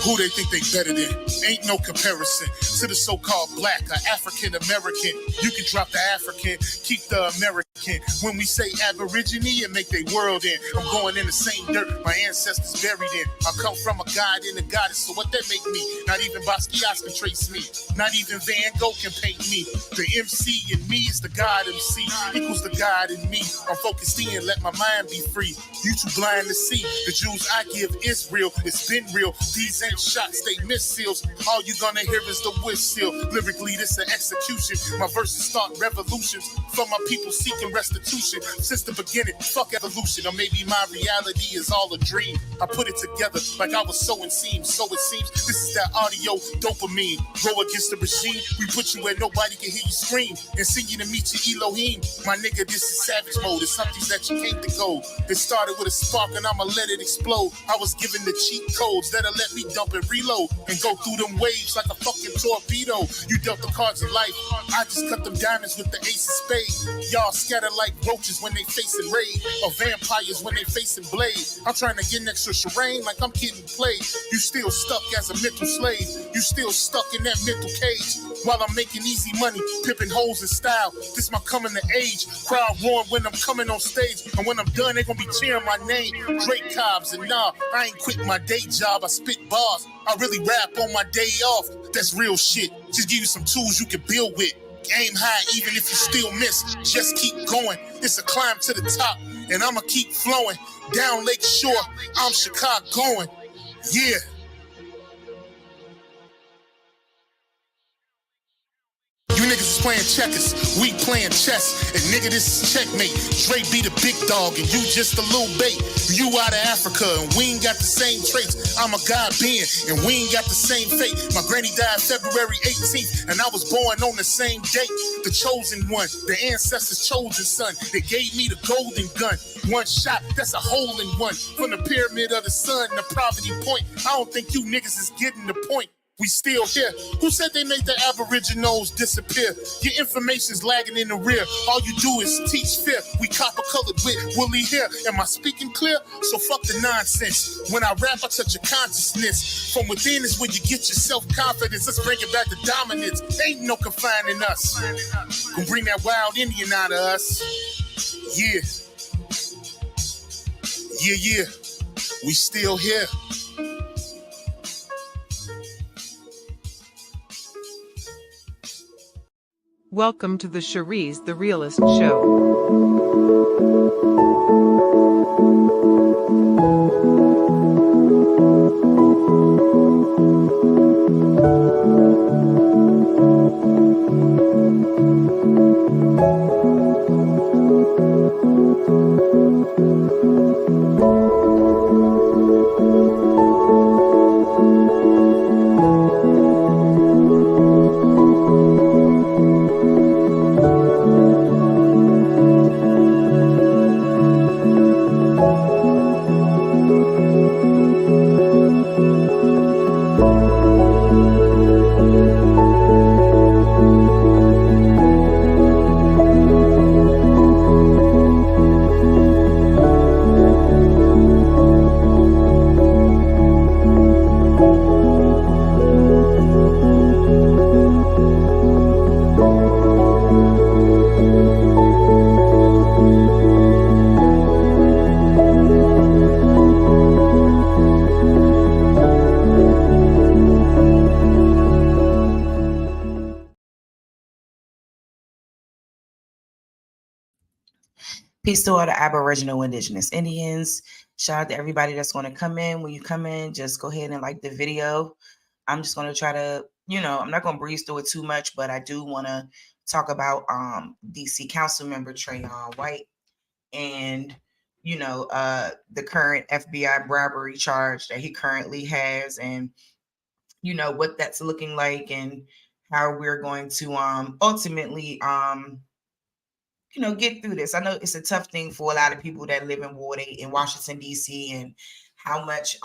Who they think they better than? Ain't no comparison to the so-called black or African American. You can drop the African, keep the American. When we say Aborigine and make their world in, I'm going in the same dirt my ancestors buried in. I come from a god and a goddess, so what that make me? Not even Basquiat can trace me. Not even Van Gogh can paint me. The MC in me is the God MC, equals the God in me. I'm focused in, let my mind be free. You too blind to see. The Jews I give is real, it's been real. These ain't shots, they missiles. All you gonna hear is the whistle. Lyrically, this an execution. My verses start revolutions from my people seeking restitution. Since the beginning, fuck evolution. Or maybe my reality is all a dream. I put it together like I was sowing seams. So it seems this is that audio dopamine. Go against the machine, we put you where nobody can hear you scream. And sing you to meet your Elohim. My nigga, this is savage mode. It's something that you can't decode. It started with a spark and I'ma let it explode. I was given the cheat codes that'll let me dump and reload and go through them waves like a fucking torpedo. You dealt the cards of life, I just cut them diamonds with the ace of spades. Y'all scatter like roaches when they facing raid, or vampires when they facing blade. I'm trying to get next to Shireen like I'm getting played. You still stuck as a mental slave. You still stuck in that mental cage. While I'm making easy money, pipping holes in style. This my coming to age. Crowd roaring when I'm coming on stage. And when I'm done, they gonna be cheering my name. Drake Cobbs, and nah, I ain't quit my day job. I spit bars. I really rap on my day off. That's real shit. Just give you some tools you can build with. Aim high even if you still miss. Just keep going. It's a climb to the top. And I'ma keep flowing. Down Lake Shore, I'm Chicagoan. Yeah. You niggas is playing checkers, we playing chess. And nigga, this is checkmate. Dre be the big dog and you just a little bait. You out of Africa and we ain't got the same traits. I'm a God being and we ain't got the same fate. My granny died February 18th and I was born on the same date. The chosen one, the ancestors' chosen son. They gave me the golden gun. One shot, that's a hole in one. From the pyramid of the sun to Poverty Point. I don't think you niggas is getting the point. We still here. Who said they made the Aboriginals disappear? Your information's lagging in the rear. All you do is teach fear. We copper-colored with woolly hair. Am I speaking clear? So fuck the nonsense. When I rap, I touch your consciousness. From within is where you get your self-confidence. Let's bring it back to dominance. Ain't no confining us. Gonna bring that wild Indian out of us. Yeah. Yeah, yeah. We still here. Welcome to the Cherise the Realist Show. Peace to all the Aboriginal Indigenous Indians. Shout out to everybody that's going to come in. When you come in, just go ahead and like the video. I'm just going to try to, I'm not going to breeze through it too much, but I do want to talk about DC Council Member Trayon White and, the current FBI bribery charge that he currently has and, what that's looking like and how we're going to ultimately get through this. I know it's a tough thing for a lot of people that live in Washington, D.C., and how much,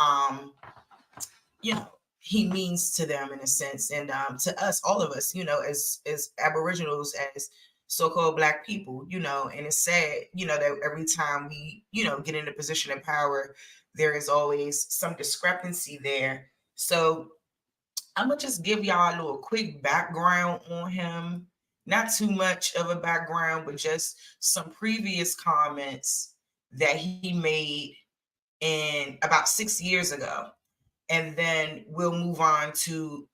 he means to them in a sense. And to us, all of us, as Aboriginals, as so-called Black people, and it's sad, that every time we, get in a position of power, there is always some discrepancy there. So I'm gonna just give y'all a little quick background on him. Not too much of a background, but just some previous comments that he made in about 6 years ago. And then we'll move on to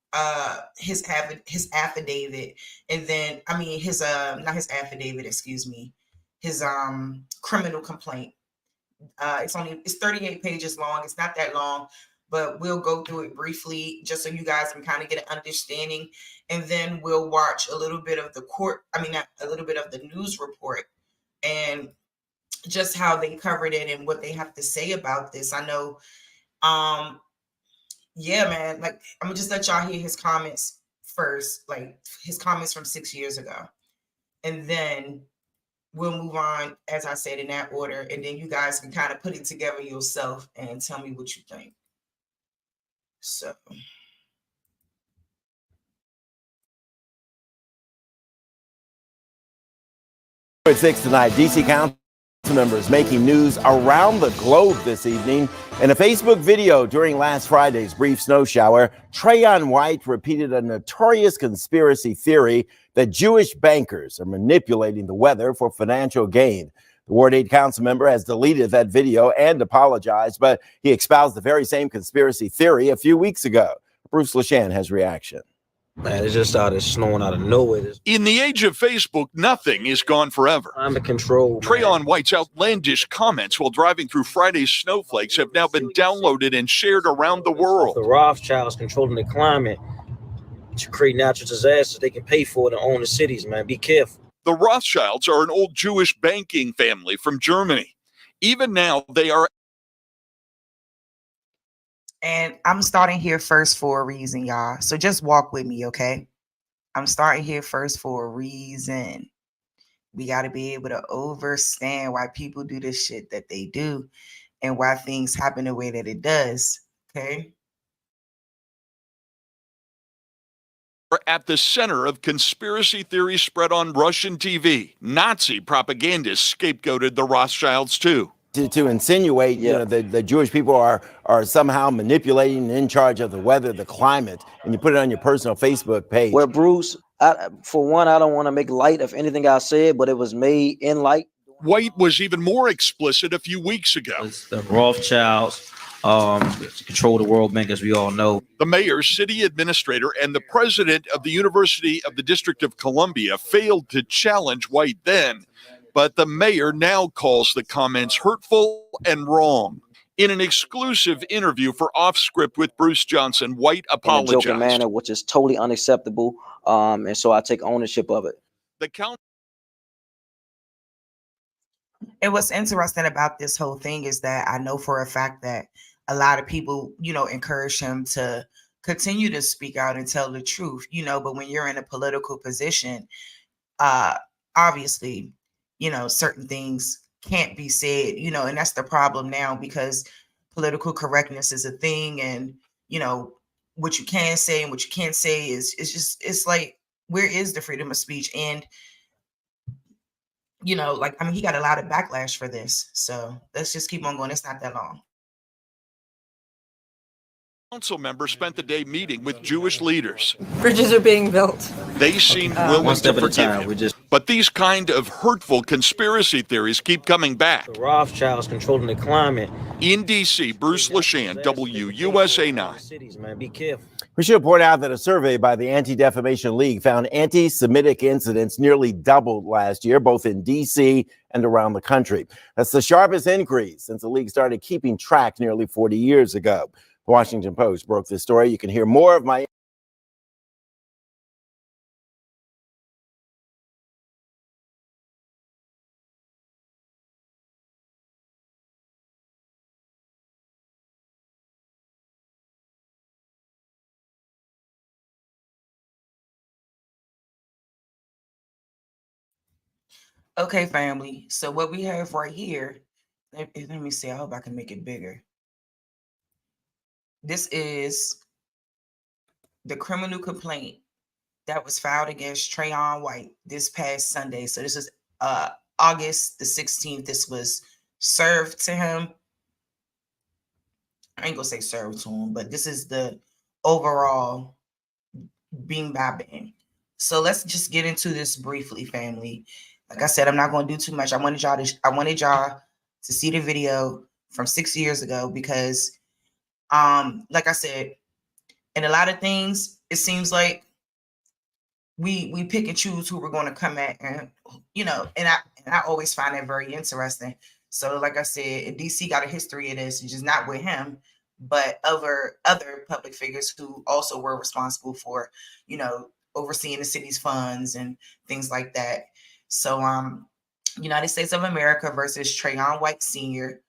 his affidavit, and then his not his affidavit, excuse me, his criminal complaint. It's 38 pages long. It's not that long, but we'll go through it briefly just so you guys can kind of get an understanding, and then we'll watch a little bit of the not a little bit of the news report and just how they covered it and what they have to say about this. I know yeah, man, like I'm gonna just let y'all hear his comments first, like his comments from 6 years ago, and then we'll move on, as I said, in that order, and then you guys can kind of put it together yourself and tell me what you think. So. At 6 tonight, DC Council members making news around the globe this evening. In a Facebook video during last Friday's brief snow shower, Trayon White repeated a notorious conspiracy theory that Jewish bankers are manipulating the weather for financial gain. The Ward 8 council member has deleted that video and apologized, but he espoused the very same conspiracy theory a few weeks ago. Bruce LaShan has reaction. Man, it just started snowing out of nowhere. In the age of Facebook, nothing is gone forever. I'm in control. Trayon White's outlandish comments while driving through Friday's snowflakes have now been downloaded and shared around the world. The Rothschilds controlling the climate to create natural disasters. They can pay for it and own the cities, man. Be careful. The Rothschilds are an old Jewish banking family from Germany. Even now, they are. And I'm starting here first for a reason, y'all. So just walk with me, okay? I'm starting here first for a reason. We got to be able to understand why people do the shit that they do and why things happen the way that it does, okay? Are at the center of conspiracy theories spread on Russian TV. Nazi propagandists scapegoated the Rothschilds too. To insinuate, the Jewish people are somehow manipulating and in charge of the weather, the climate, and you put it on your personal Facebook page. Well, Bruce, for one, I don't want to make light of anything I said, but it was made in light. White was even more explicit a few weeks ago. The Rothschilds control the World Bank, as we all know. The mayor, city administrator, and the president of the University of the District of Columbia failed to challenge White then. But the mayor now calls the comments hurtful and wrong. In an exclusive interview for Off Script with Bruce Johnson, White apologized. In a joking manner, which is totally unacceptable, and so I take ownership of it. And what's interesting about this whole thing is that I know for a fact that a lot of people, encourage him to continue to speak out and tell the truth, but when you're in a political position, obviously, certain things can't be said, and that's the problem now because political correctness is a thing. And, what you can say and what you can't say it's like, where is the freedom of speech? And, he got a lot of backlash for this. So let's just keep on going. It's not that long. Council member spent the day meeting with Jewish leaders. Bridges are being built. They seem willing to forgive him. But these kind of hurtful conspiracy theories keep coming back. The Rothschilds controlling the climate. In D.C., Bruce LaShan, WUSA 9. Cities, man, be careful. We should point out that a survey by the Anti-Defamation League found anti-Semitic incidents nearly doubled last year, both in D.C. and around the country. That's the sharpest increase since the league started keeping track nearly 40 years ago. The Washington Post broke this story. You can hear more of my Okay, family. So what we have right here, let me see. I hope I can make it bigger. This is the criminal complaint that was filed against Trayon White this past Sunday. So this is August the 16th. This was served to him. I ain't gonna say served to him, but this is the overall bing bang bang. So let's just get into this briefly, family. Like I said, I'm not going to do too much. I wanted y'all to see the video from 6 years ago because like I said, in a lot of things, it seems like we pick and choose who we're going to come at, and and I always find that very interesting. So like I said, DC got a history of this, just not with him, but other public figures who also were responsible for, overseeing the city's funds and things like that. So United States of America versus Trayon White Sr.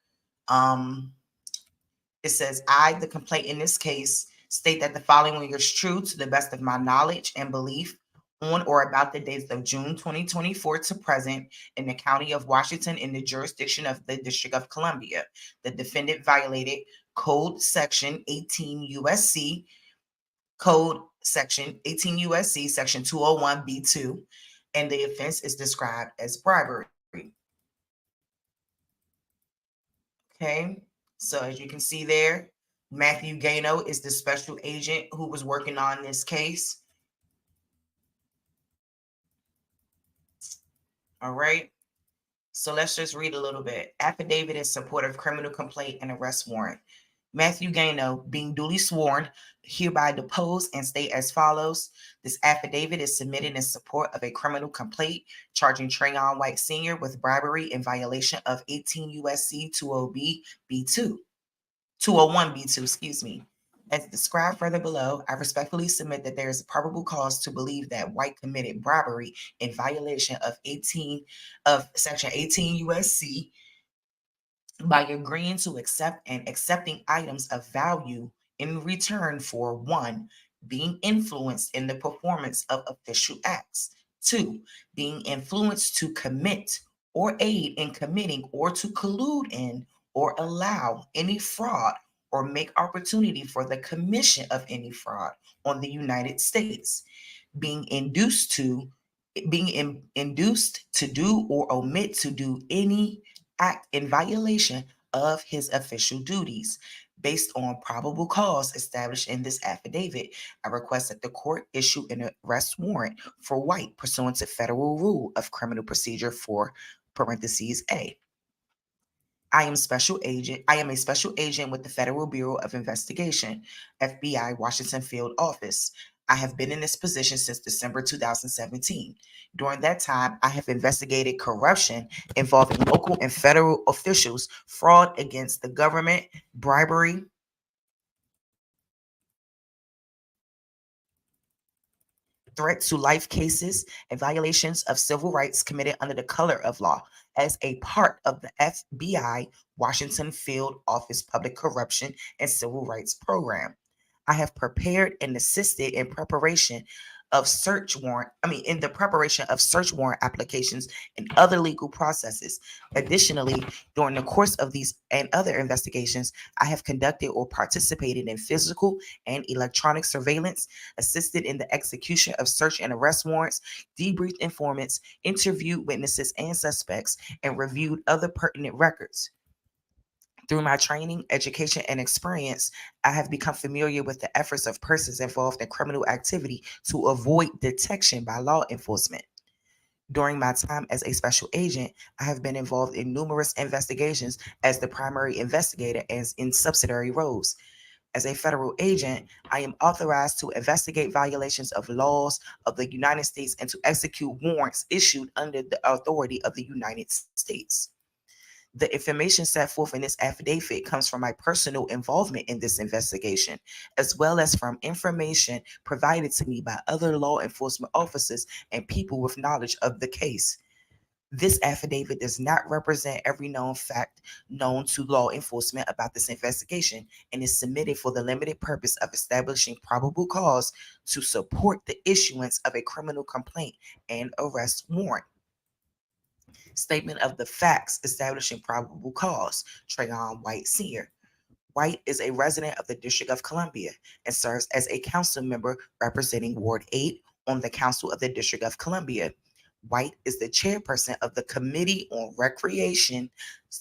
It says, I, the complaint in this case, state that the following is true to the best of my knowledge and belief on or about the dates of June 2024 to present in the county of Washington in the jurisdiction of the District of Columbia. The defendant violated Code Section 18 USC, Section 201B2, and the offense is described as bribery. Okay, so as you can see there, Matthew Gano is the special agent who was working on this case. All right, so let's just read a little bit. Affidavit in support of criminal complaint and arrest warrant. Matthew Gano, being duly sworn, hereby depose and state as follows. This affidavit is submitted in support of a criminal complaint charging Trayon White Sr. with bribery in violation of 18 USC 201B2, excuse me. As described further below, I respectfully submit that there is probable cause to believe that White committed bribery in violation of Section 18 USC by agreeing to accept and accepting items of value in return for 1, being influenced in the performance of official acts, 2, being influenced to commit or aid in committing or to collude in or allow any fraud or make opportunity for the commission of any fraud on the United States, being induced to do or omit to do any act in violation of his official duties. Based on probable cause established in this affidavit, I request that the court issue an arrest warrant for White pursuant to Federal Rule of Criminal Procedure 4, parentheses A. I am a special agent with the Federal Bureau of Investigation, FBI Washington Field Office. I have been in this position since December 2017. During that time, I have investigated corruption involving local and federal officials, fraud against the government, bribery, threat to life cases, and violations of civil rights committed under the color of law as a part of the FBI Washington Field Office Public Corruption and Civil Rights Program. I have prepared and assisted in preparation of search warrant applications and other legal processes. Additionally, during the course of these and other investigations, I have conducted or participated in physical and electronic surveillance, assisted in the execution of search and arrest warrants, debriefed informants, interviewed witnesses and suspects, and reviewed other pertinent records. Through my training, education, and experience, I have become familiar with the efforts of persons involved in criminal activity to avoid detection by law enforcement. During my time as a special agent, I have been involved in numerous investigations as the primary investigator and in subsidiary roles. As a federal agent, I am authorized to investigate violations of laws of the United States and to execute warrants issued under the authority of the United States. The information set forth in this affidavit comes from my personal involvement in this investigation, as well as from information provided to me by other law enforcement officers and people with knowledge of the case. This affidavit does not represent every known fact known to law enforcement about this investigation and is submitted for the limited purpose of establishing probable cause to support the issuance of a criminal complaint and arrest warrant. Statement of the facts establishing probable cause. Trayon White Sr. White is a resident of the District of Columbia and serves as a council member representing Ward 8 on the Council of the District of Columbia. White is the chairperson of the Committee on Recreation,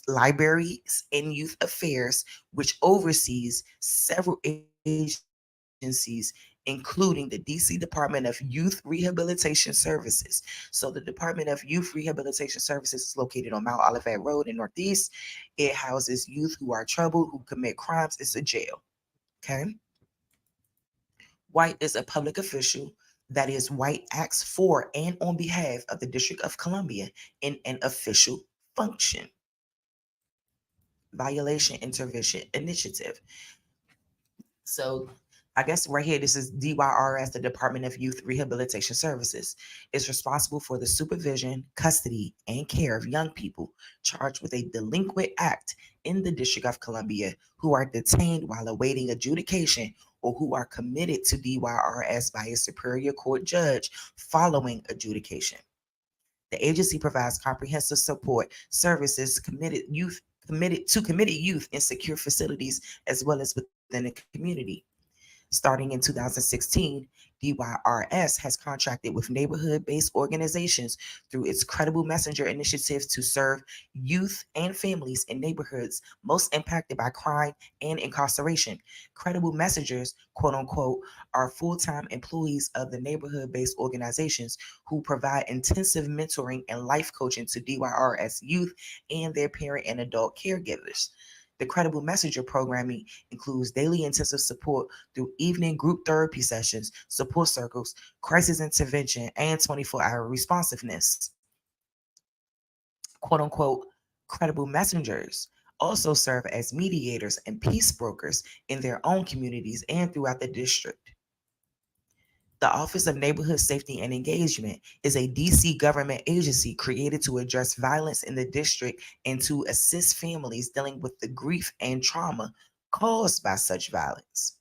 Libraries, and Youth Affairs, which oversees several agencies agencies, including the DC Department of Youth Rehabilitation Services. So the Department of Youth Rehabilitation Services is located on Mount Olivet Road in Northeast. It houses youth who are troubled, who commit crimes. It's a jail. Okay. White is a public official. That is, White acts for and on behalf of the District of Columbia in an official function. Violation Intervention Initiative. So I guess right here, this is DYRS, the Department of Youth Rehabilitation Services. Is responsible for the supervision, custody, and care of young people charged with a delinquent act in the District of Columbia who are detained while awaiting adjudication or who are committed to DYRS by a superior court judge following adjudication. The agency provides comprehensive support services committed youth in secure facilities as well as within the community. Starting in 2016, DYRS has contracted with neighborhood-based organizations through its Credible Messenger initiative to serve youth and families in neighborhoods most impacted by crime and incarceration. Credible Messengers, quote unquote, are full-time employees of the neighborhood-based organizations who provide intensive mentoring and life coaching to DYRS youth and their parent and adult caregivers. The Credible Messenger programming includes daily intensive support through evening group therapy sessions, support circles, crisis intervention, and 24-hour responsiveness. Quote unquote, Credible Messengers also serve as mediators and peace brokers in their own communities and throughout the district. The Office of Neighborhood Safety and Engagement is a DC government agency created to address violence in the district and to assist families dealing with the grief and trauma caused by such violence.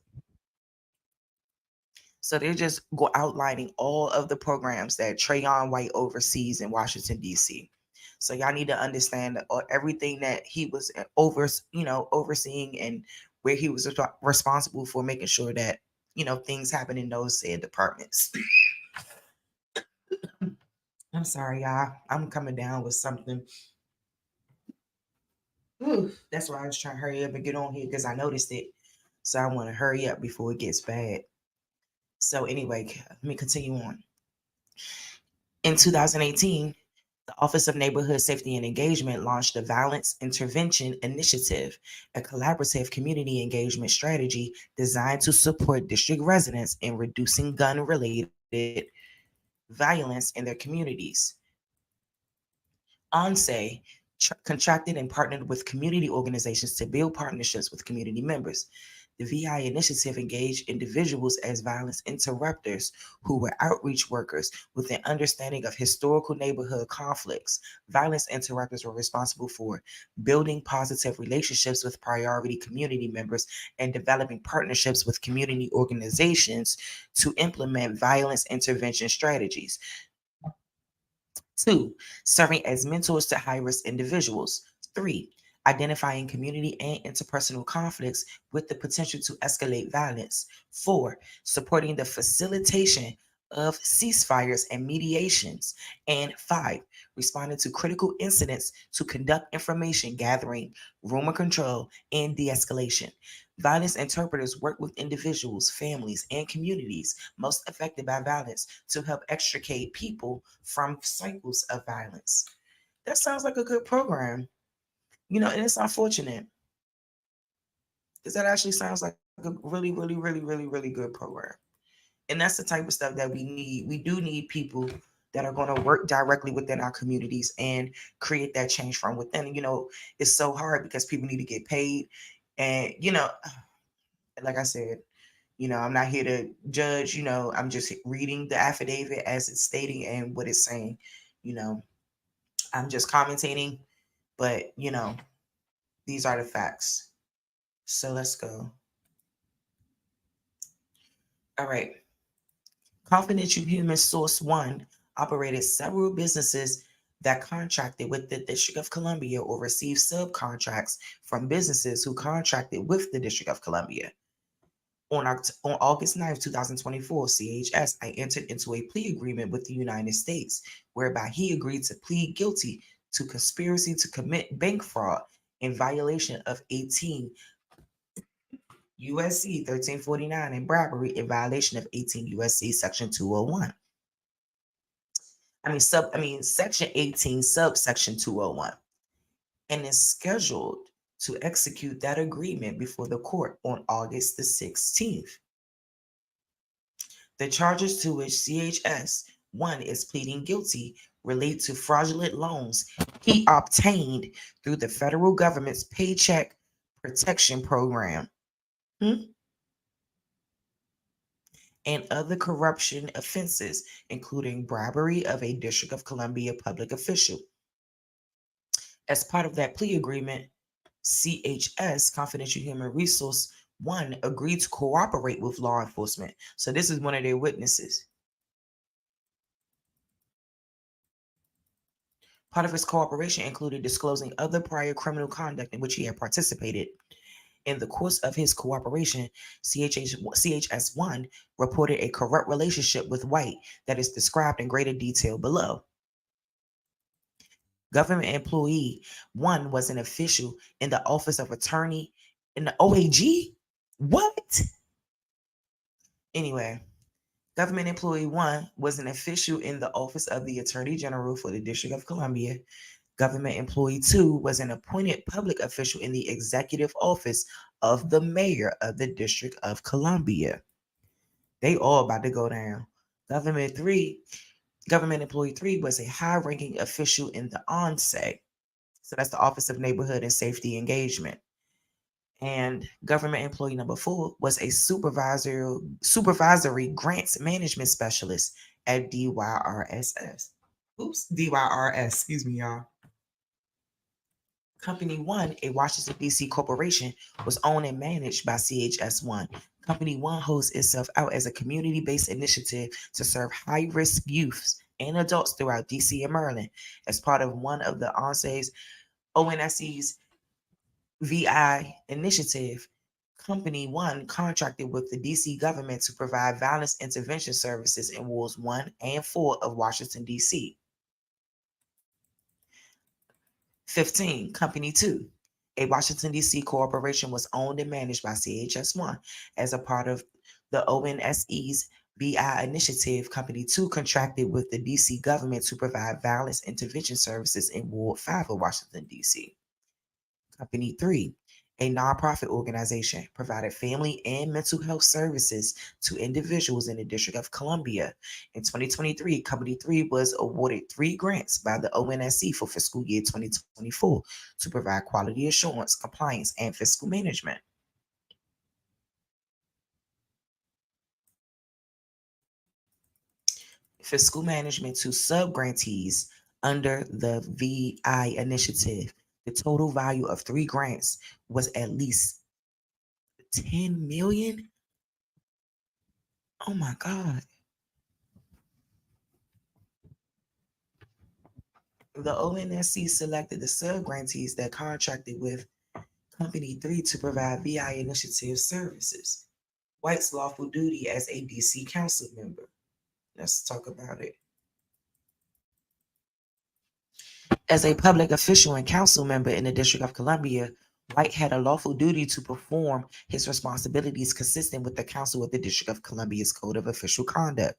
So they're just outlining all of the programs that Trayon White oversees in Washington, D.C. So y'all need to understand that everything that he was overseeing and where he was responsible for making sure that things happen in those said departments. I'm sorry, y'all. I'm coming down with something. Ooh, that's why I was trying to hurry up and get on here because I noticed it. So I want to hurry up before it gets bad. So anyway, let me continue on. In 2018, the Office of Neighborhood Safety and Engagement launched the Violence Intervention Initiative, a collaborative community engagement strategy designed to support district residents in reducing gun-related violence in their communities. ONSE contracted and partnered with community organizations to build partnerships with community members. The VI initiative engaged individuals as violence interrupters who were outreach workers with an understanding of historical neighborhood conflicts. Violence interrupters were responsible for building positive relationships with priority community members and developing partnerships with community organizations to implement violence intervention strategies. 2, serving as mentors to high-risk individuals. 3, identifying community and interpersonal conflicts with the potential to escalate violence. 4, supporting the facilitation of ceasefires and mediations. And 5, responding to critical incidents to conduct information gathering, rumor control, and de-escalation. Violence interpreters work with individuals, families, and communities most affected by violence to help extricate people from cycles of violence. That sounds like a good program. And it's unfortunate because that actually sounds like a really, really, really, really, really good program. And that's the type of stuff that we need. We do need people that are going to work directly within our communities and create that change from within. It's so hard because people need to get paid. And, like I said, I'm not here to judge, I'm just reading the affidavit as it's stating and what it's saying. I'm just commentating, but, these are the facts. So let's go. All right. Confidential Human Source One operated several businesses that contracted with the District of Columbia or received subcontracts from businesses who contracted with the District of Columbia. On August 9th, 2024, CHS entered into a plea agreement with the United States, whereby he agreed to plead guilty to conspiracy to commit bank fraud in violation of 18 USC 1349 and bribery in violation of 18 USC section 201. Section 18 subsection 201, and is scheduled to execute that agreement before the court on August the 16th. The charges to which CHS 1 is pleading guilty relate to fraudulent loans he obtained through the federal government's Paycheck Protection Program and other corruption offenses, including bribery of a District of Columbia public official. As part of that plea agreement, CHS, Confidential Human Resource 1, agreed to cooperate with law enforcement. So this is one of their witnesses. Part of his cooperation included disclosing other prior criminal conduct in which he had participated. In the course of his cooperation, CHS1 reported a corrupt relationship with White that is described in greater detail below. Government employee 1 was an official in the Office of Attorney in the OAG? What? Anyway, government employee 1 was an official in the Office of the Attorney General for the District of Columbia. Government employee 2 was an appointed public official in the Executive Office of the Mayor of the District of Columbia. They all about to go down. Government employee 3 was a high-ranking official in the ONSE. So that's the Office of Neighborhood and Safety Engagement. And government employee number 4 was a supervisory grants management specialist at DYRS, excuse me, y'all. Company 1, a Washington, D.C. corporation, was owned and managed by CHS1. Company 1 holds itself out as a community-based initiative to serve high-risk youths and adults throughout D.C. and Maryland. As part of one of the ONSE's VI initiative, Company 1 contracted with the D.C. government to provide violence intervention services in Wards 1 and 4 of Washington, D.C. 15. Company 2, a Washington, D.C. corporation, was owned and managed by CHS1. As a part of the ONSE's VI initiative, Company 2 contracted with the D.C. government to provide violence intervention services in Ward 5 of Washington, D.C. Company 3, a nonprofit organization, provided family and mental health services to individuals in the District of Columbia. In 2023, Company 3 was awarded 3 grants by the ONSE for fiscal year 2024 to provide quality assurance, compliance, and fiscal management. Fiscal management to sub-grantees under the VI initiative. The total value of 3 grants was at least $10 million. Oh my God. The ONSC selected the sub-grantees that contracted with Company 3 to provide VI initiative services. White's lawful duty as a DC council member. Let's talk about it. As a public official and council member in the District of Columbia, White had a lawful duty to perform his responsibilities consistent with the Council of the District of Columbia's Code of Official Conduct.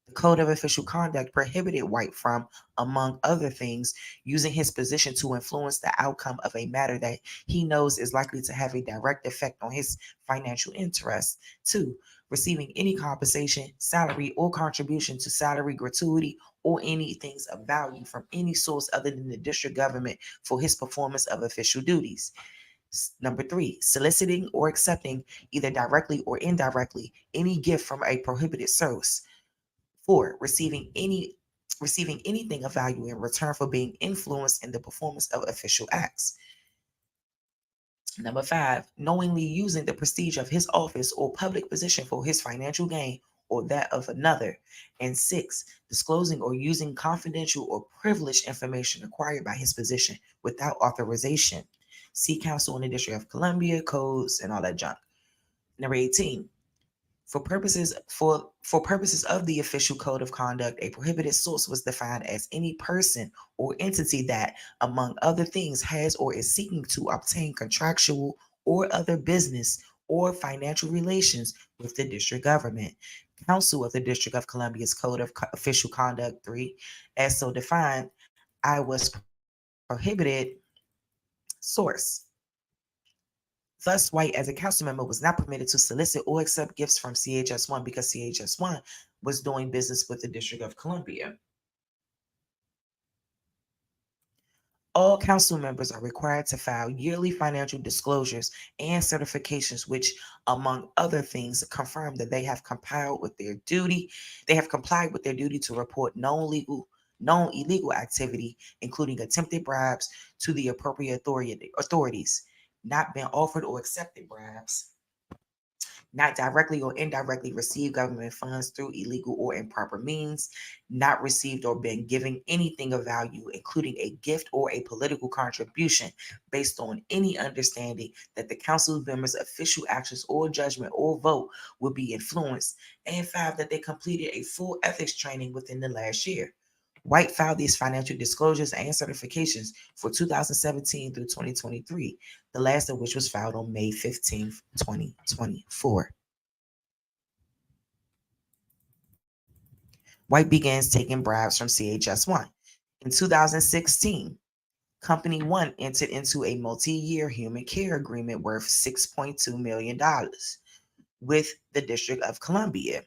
The Code of Official Conduct prohibited White from, among other things, using his position to influence the outcome of a matter that he knows is likely to have a direct effect on his financial interests. 2, receiving any compensation, salary, or contribution to salary, gratuity, or anything of value from any source other than the district government for his performance of official duties. Number 3, soliciting or accepting, either directly or indirectly, any gift from a prohibited source. 4, receiving anything of value in return for being influenced in the performance of official acts. Number 5, knowingly using the prestige of his office or public position for his financial gain or that of another. And 6, disclosing or using confidential or privileged information acquired by his position without authorization. See Council in the District of Columbia, codes, and all that junk. Number 18, for purposes of the official code of conduct, a prohibited source was defined as any person or entity that, among other things, has or is seeking to obtain contractual or other business or financial relations with the district government. Council of the District of Columbia's Code of Official Conduct 3, as so defined, I was prohibited source. Thus, White, as a council member, was not permitted to solicit or accept gifts from CHS1 because CHS1 was doing business with the District of Columbia. All council members are required to file yearly financial disclosures and certifications, which, among other things, confirm that they have complied with their duty. They have complied with their duty to report known illegal activity, including attempted bribes, to the appropriate authorities, not been offered or accepted bribes, not directly or indirectly received government funds through illegal or improper means, not received or been given anything of value, including a gift or a political contribution, based on any understanding that the council members' official actions or judgment or vote will be influenced, and 5, that they completed a full ethics training within the last year. White filed these financial disclosures and certifications for 2017 through 2023, the last of which was filed on May 15, 2024. White begins taking bribes from CHS1. In 2016, Company 1 entered into a multi-year human care agreement worth $6.2 million with the District of Columbia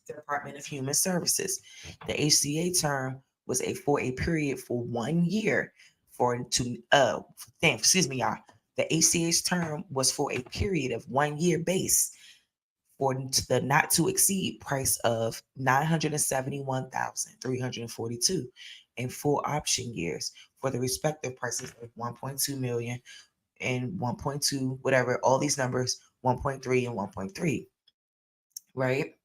Department of Human Services. The HCA term was for a period for 1 year The HCA's term was for a period of 1 year base for the not to exceed price of $971,342 and 4 option years for the respective prices of 1.2 million and 1.2, whatever, all these numbers, 1.3 and 1.3, right?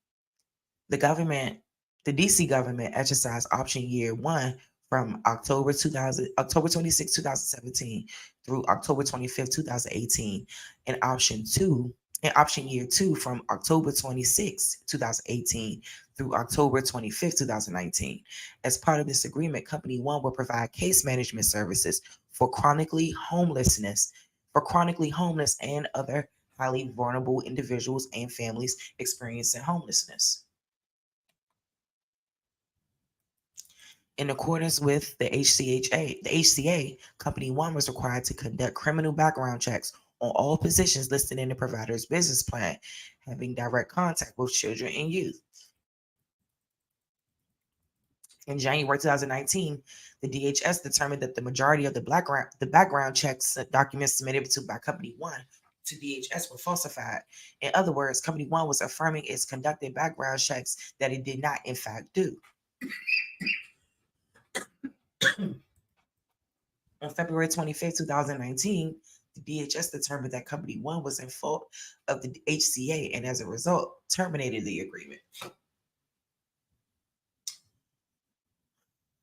The DC government exercised option year 1 from October 26, 2017 through October 25, 2018, and option year 2 from October 26, 2018 through October 25, 2019. As part of this agreement, Company 1 will provide case management services for chronically homeless and other highly vulnerable individuals and families experiencing homelessness. In accordance with the HCA, Company 1 was required to conduct criminal background checks on all positions listed in the provider's business plan, having direct contact with children and youth. In January 2019, the DHS determined that the majority of the background checks documents submitted by Company 1 to DHS were falsified. In other words, Company 1 was affirming its conducted background checks that it did not, in fact, do. On February 25, 2019, the DHS determined that Company 1 was in fault of the HCA and as a result, terminated the agreement.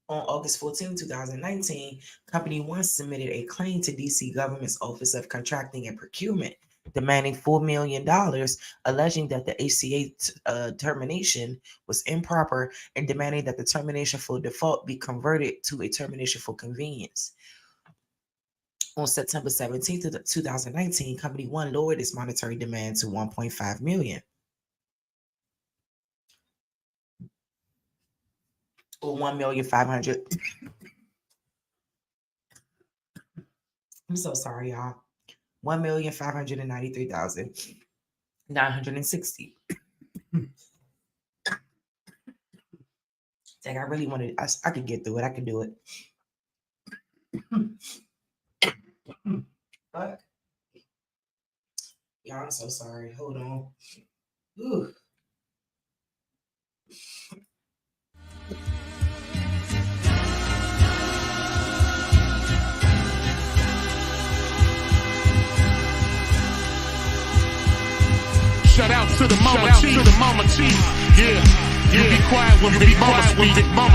On August 14, 2019, Company 1 submitted a claim to DC government's Office of Contracting and Procurement, demanding $4 million, alleging that the HCA termination was improper and demanding that the termination for default be converted to a termination for convenience. On September 17, 2019, Company 1 lowered its monetary demand to $1.5 million. Or $1,500,000. I'm so sorry, y'all. $1,593,960. Dang, I really wanted. I could get through it. I could do it. But y'all, I'm so sorry. Hold on. Ooh. Shout out to the mama T. Yeah. You be quiet when Big Mama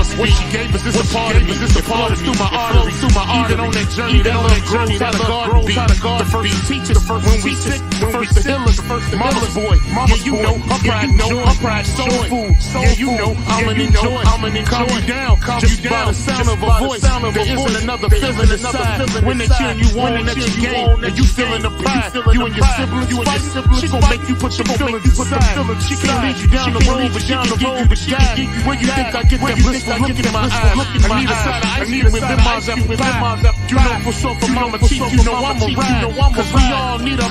speak. What she gave us, this a part of me. It flows through my arteries. Even on that journey, that love grows how the garden beat. The first teacher, the first when we sick, the first to heal us, mama's boy. Yeah, you know, her pride, soul food. Yeah, you know, I'm an enjoy. Calm you down, just by the sound of a voice. There isn't another feeling inside. When they cheering you on, that you gain, and you feeling the pride. You and your siblings fight. She gon' make you put your feelings aside. She can't lead you down the road, but she can give you the guide. Where you think I get that blissful look in my eyes? I need a side of ice cream with them moms apple pie. You know for sure for Mama Chief, you know I'm a ride. Cause we all need a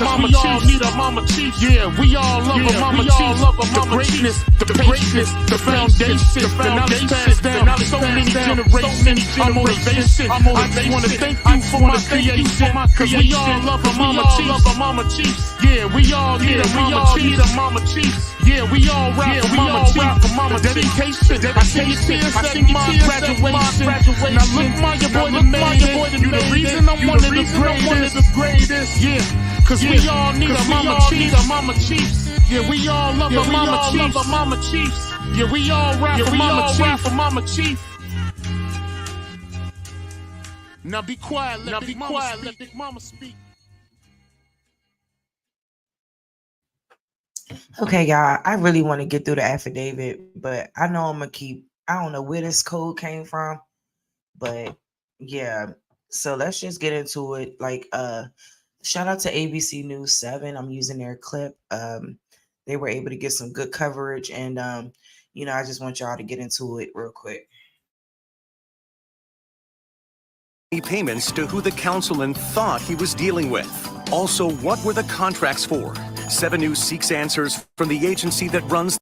Mama Chief. Yeah, we all love a Mama Chief. The greatness, the patience, the foundation, the knowledge passed down. So many generations, our motivation. I just wanna thank you for my creation. Cause we all love a Mama Chief. Yeah, we all need a Mama Chief. Yeah, we all rap for Mama dedication. I sing your tears at my graduation. Now look, my boy, you the reason I'm one of the greatest. Yeah, cause we all need a Mama Chief. Yeah, we all love a Mama Chiefs. Yeah, we all rap for Mama Chief. Now be quiet, let Big Mama speak. Okay, y'all, I really want to get through the affidavit, but I know I'm gonna I don't know where this code came from, but yeah. So let's just get into it. Like, shout out to ABC News 7. I'm using their clip. They were able to get some good coverage, and I just want y'all to get into it real quick. Payments to who the councilman thought he was dealing with. Also, what were the contracts for? 7 News seeks answers from the agency that runs.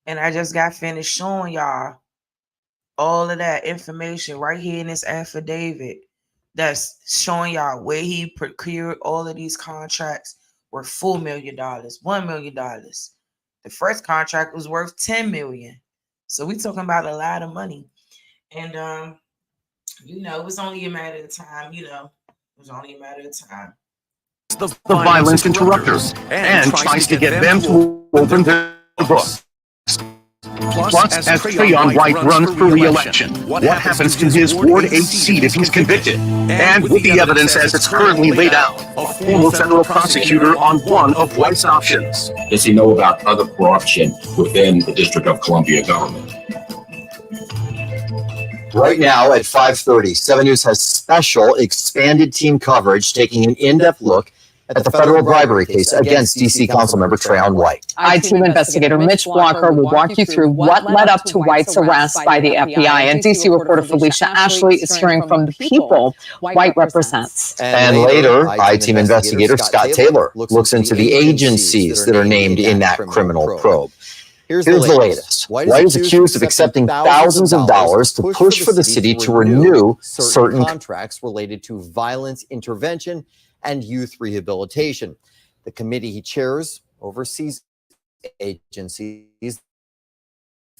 And I just got finished showing y'all all of that information right here in this affidavit that's showing y'all where he procured all of these contracts worth $4 million, $1 million. The first contract was worth $10 million. So we talking about a lot of money. And it was only a matter of time, The violence interrupters and tries to get them to open their books. Plus, as Trayon White runs for re-election, what happens to his Ward 8 seat if he's convicted? And with the evidence as it's currently laid out, a former federal prosecutor on one of White's options. Does he know about other corruption within the District of Columbia government? Right now at 5:30, 7 News has special expanded team coverage taking an in-depth look at the federal bribery case against DC Councilmember Trayon White. I-Team investigator Mitch Blocker will walk you through what led up to White's arrest by the FBI. And DC reporter Felicia Ashley is hearing from the people White represents. And later, I-Team investigator Scott Taylor looks into the agencies that are named in that criminal probe. Here's the latest. White is accused of accepting thousands of dollars to push for the city to renew certain contracts related to violence intervention and youth rehabilitation. The committee he chairs oversees agencies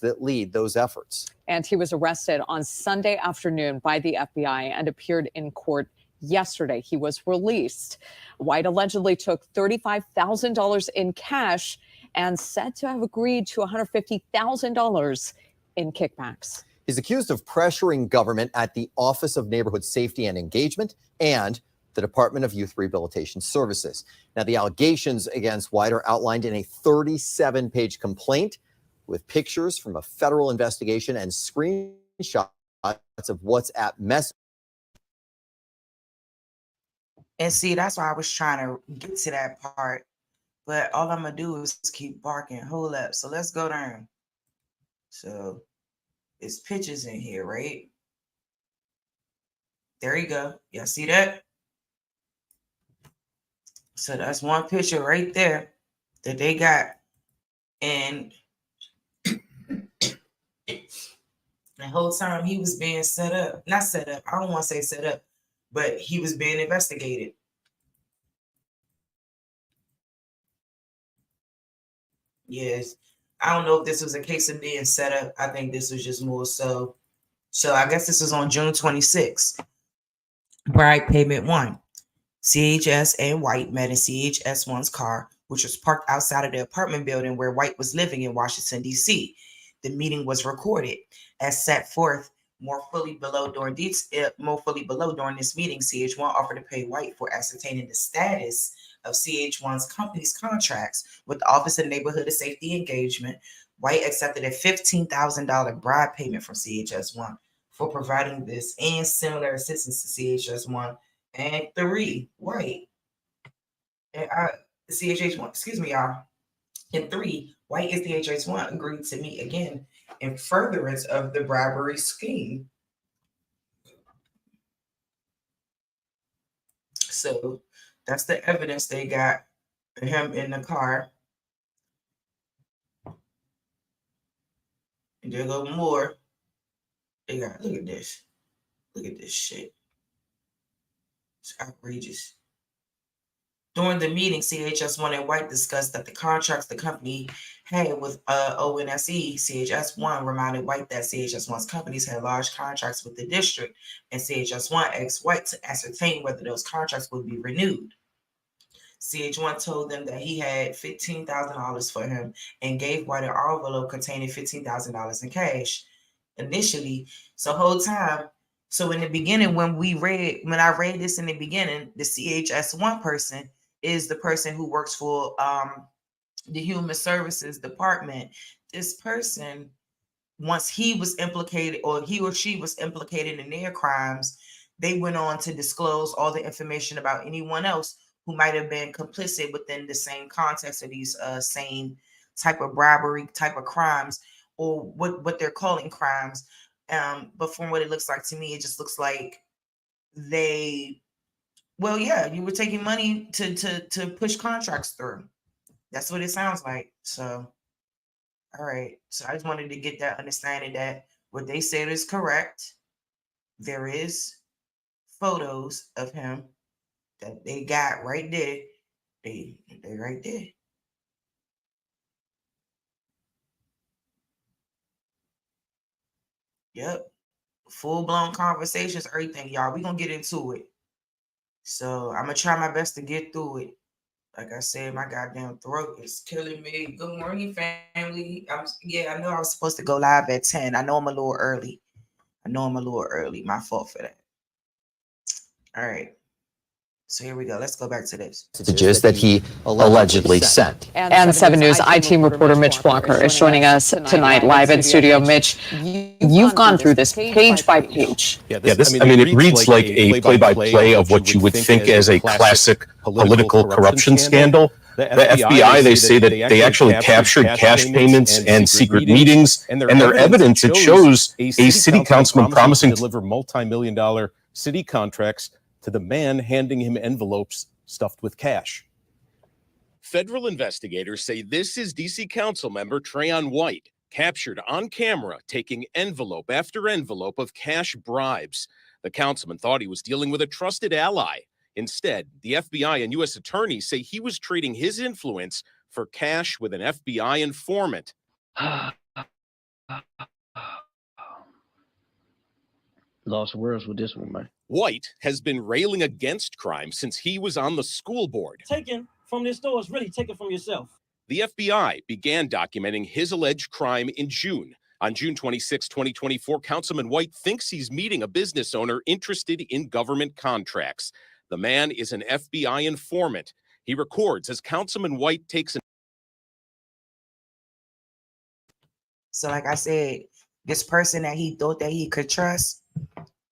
that lead those efforts. And he was arrested on Sunday afternoon by the FBI and appeared in court yesterday. He was released. White allegedly took $35,000 in cash and said to have agreed to $150,000 in kickbacks. He's accused of pressuring government at the Office of Neighborhood Safety and Engagement and the Department of Youth Rehabilitation Services. Now, the allegations against White are outlined in a 37-page complaint with pictures from a federal investigation and screenshots of WhatsApp messages. And see, that's why I was trying to get to that part. But all I'm going to do is keep barking. Hold up. So let's go down. So it's pictures in here, right? There you go. Y'all see that? So that's one picture right there that they got. And the whole time he was being set up. Not set up. I don't want to say set up. But he was being investigated. Yes. I don't know if this was a case of being set up. I think this was just more so. So I guess this was on June 26th. Bribe payment 1. CHS and White met in CHS1's car which was parked outside of the apartment building where White was living in Washington, D.C. The meeting was recorded. As set forth more fully below during this meeting, CH1 offered to pay White for ascertaining the status of CH1's company's contracts with the Office of Neighborhood Safety Engagement. White accepted a $15,000 bribe payment from CHS1 for providing this and similar assistance to CHS1. And 3, White. And CHH1, excuse me, y'all. And 3, White and CHH1 agreed to meet again in furtherance of the bribery scheme. So that's the evidence they got of him in the car. And there go more. They got, look at this. Look at this shit. It's outrageous. During the meeting, CHS1 and White discussed that the contracts the company had with ONSE, CHS1 reminded White that CHS1's companies had large contracts with the district, and CHS1 asked White to ascertain whether those contracts would be renewed. CH1 told them that he had $15,000 for him and gave White an envelope containing $15,000 in cash initially. So whole time, so in the beginning, when I read this in the beginning, the CHS1 person is the person who works for the Human Services Department. This person, once he was implicated, or he or she was implicated in their crimes, they went on to disclose all the information about anyone else who might have been complicit within the same context of these same type of bribery, type of crimes, or what they're calling crimes. But from what it looks like to me, it just looks like you were taking money to push contracts through. That's what it sounds like. So, all right. So I just wanted to get that understanding that what they said is correct. There is photos of him that they got right there. They right there. Yep. Full-blown conversations, everything, y'all. We're going to get into it. So I'm going to try my best to get through it. Like I said, my goddamn throat is killing me. Good morning, family. I know I was supposed to go live at 10. I know I'm a little early. My fault for that. All right. So here we go. Let's go back to this. Messages that he allegedly sent. And 7 News I-Team reporter Mitch Walker is joining us tonight live in studio. Mitch, you've gone through this page by page. It reads like a play-by-play of what you would think as a classic political corruption scandal. The FBI, they say that they actually captured cash payments and secret meetings, and their evidence, it shows a city councilman promising to deliver multi-million-dollar city contracts to the man handing him envelopes stuffed with cash. Federal investigators say this is D.C. Council member Trayon White, captured on camera taking envelope after envelope of cash bribes. The councilman thought he was dealing with a trusted ally. Instead, the FBI and U.S. attorneys say he was trading his influence for cash with an FBI informant. Lost words with this one, man. White has been railing against crime since he was on the school board. Taken from this store is really taken from yourself. The FBI began documenting his alleged crime in June. On June 26, 2024, Councilman White thinks he's meeting a business owner interested in government contracts. The man is an FBI informant. He records as Councilman White takes an... So like I said, this person that he thought that he could trust,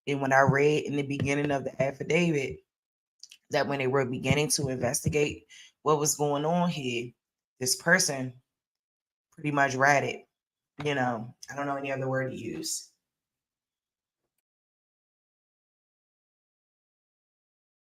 and when I read in the beginning of the affidavit that when they were beginning to investigate what was going on here, this person pretty much ratted. I don't know any other word to use.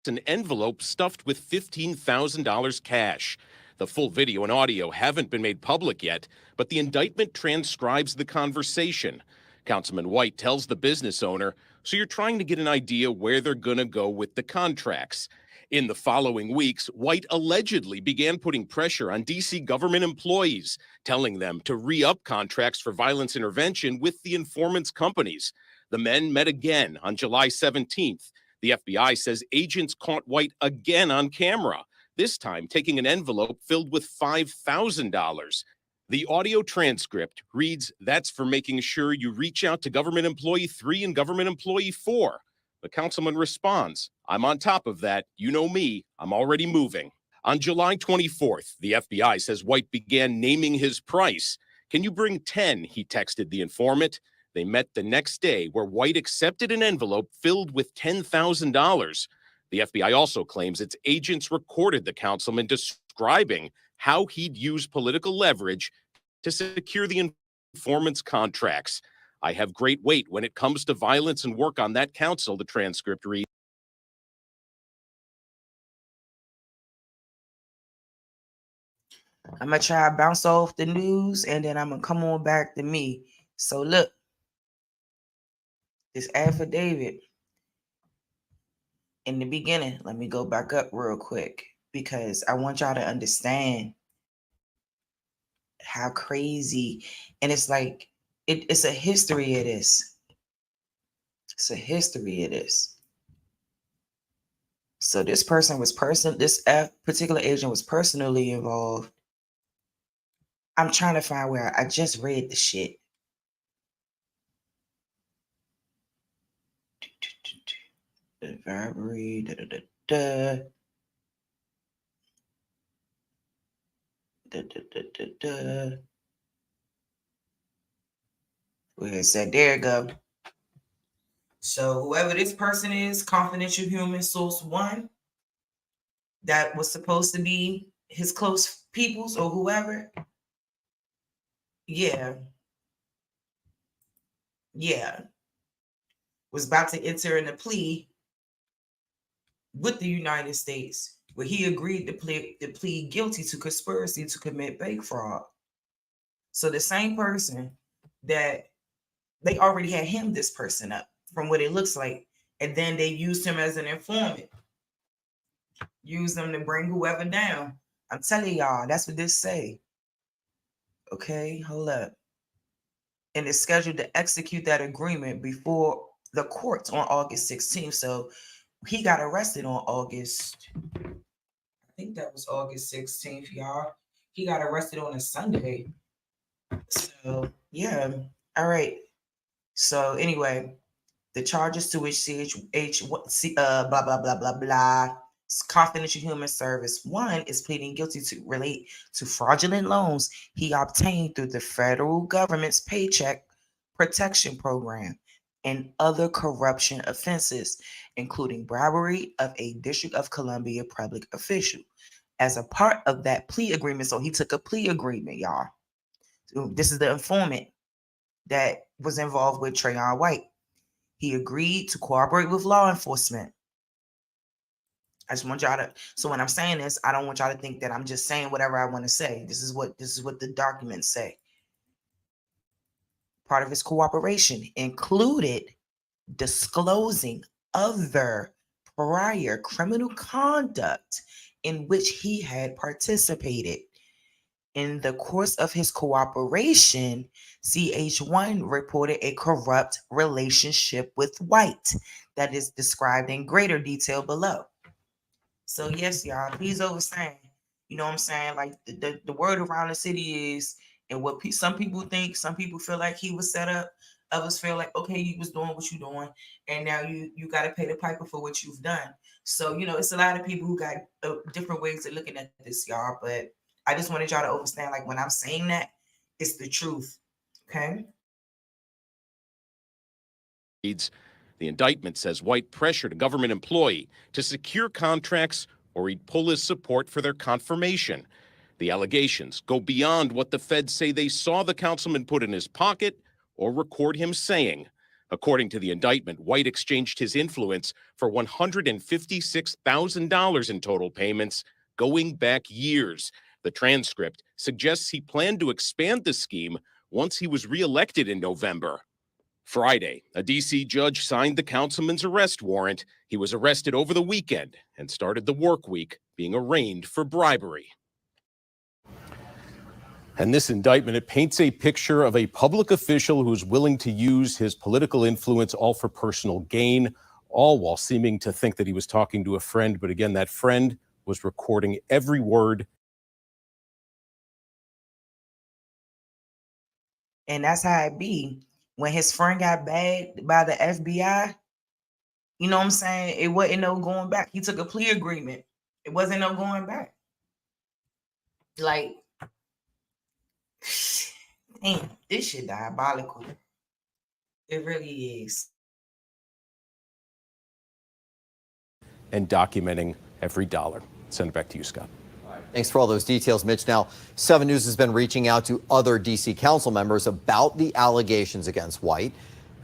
An envelope stuffed with $15,000 cash. The full video and audio haven't been made public yet, but the indictment transcribes the conversation. Councilman White tells the business owner, so you're trying to get an idea where they're going to go with the contracts. In the following weeks, White allegedly began putting pressure on D.C. government employees, telling them to re-up contracts for violence intervention with the informant's companies. The men met again on July 17th. The FBI says agents caught White again on camera. this time taking an envelope filled with $5,000. The audio transcript reads, "That's for making sure you reach out to government employee 3 and government employee 4. The councilman responds, "I'm on top of that. You know me. I'm already moving." On July 24th, the FBI says White began naming his price. "Can you bring 10? He texted the informant. They met the next day, where White accepted an envelope filled with $10,000. The FBI also claims its agents recorded the councilman describing how he'd use political leverage to secure the informant's contracts. "I have great weight when it comes to violence and work on that council," the transcript reads. I'm going to try to bounce off the news, and then I'm going to come on back to me. So look, this affidavit, in the beginning, let me go back up real quick, because I want y'all to understand how crazy, and it's like, it's a history of this. It's a history of this. So this particular agent was personally involved. I'm trying to find where I just read the shit. The bribery, where it said, there you go. So whoever this person is, confidential human source 1, that was supposed to be his close peoples or whoever. Yeah, was about to enter in a plea with the United States, where he agreed to plead guilty to conspiracy to commit bank fraud. So the same person that they already had him, this person up, from what it looks like, and then they used him as an informant, used them to bring whoever down. I'm telling y'all, that's what this say. Okay, hold up. And it's scheduled to execute that agreement before the courts on August 16th. So he got arrested on August, I think that was August 16th, y'all. He got arrested on a Sunday. So yeah, all right. So anyway, the charges to which blah blah blah blah blah, confidential human service 1 is pleading guilty to relate to fraudulent loans he obtained through the federal government's Paycheck Protection Program and other corruption offenses, including bribery of a District of Columbia public official. As a part of that plea agreement, so he took a plea agreement, y'all. This is the informant that was involved with Trayon White. He agreed to cooperate with law enforcement. I just want y'all to, so when I'm saying this, I don't want y'all to think that I'm just saying whatever I want to say. This is what the documents say. Part of his cooperation included disclosing other prior criminal conduct in which he had participated. In the course of his cooperation, CH1 reported a corrupt relationship with White that is described in greater detail below. So yes, y'all, he's over saying, you know what I'm saying? Like the word around the city is, and what some people think, some people feel like he was set up. Others feel like, okay, you was doing what you're doing, and now you got to pay the piper for what you've done. So, you know, it's a lot of people who got different ways of looking at this, y'all. But I just wanted y'all to understand, like, when I'm saying that, it's the truth. Okay. The indictment says White pressured a government employee to secure contracts or he'd pull his support for their confirmation. The allegations go beyond what the feds say they saw the councilman put in his pocket or record him saying. According to the indictment, White exchanged his influence for $156,000 in total payments going back years. The transcript suggests he planned to expand the scheme once he was reelected in November. Friday, a D.C. judge signed the councilman's arrest warrant. He was arrested over the weekend and started the work week being arraigned for bribery. And this indictment, it paints a picture of a public official who's willing to use his political influence all for personal gain, all while seeming to think that he was talking to a friend. But again, that friend was recording every word. And that's how it be. When his friend got bagged by the FBI, you know what I'm saying? It wasn't no going back. He took a plea agreement. It wasn't no going back. Like, damn, this shit diabolical. It really is. And documenting every dollar. Send it back to you, Scott. Thanks for all those details, Mitch. Now, 7 News has been reaching out to other D.C. council members about the allegations against White.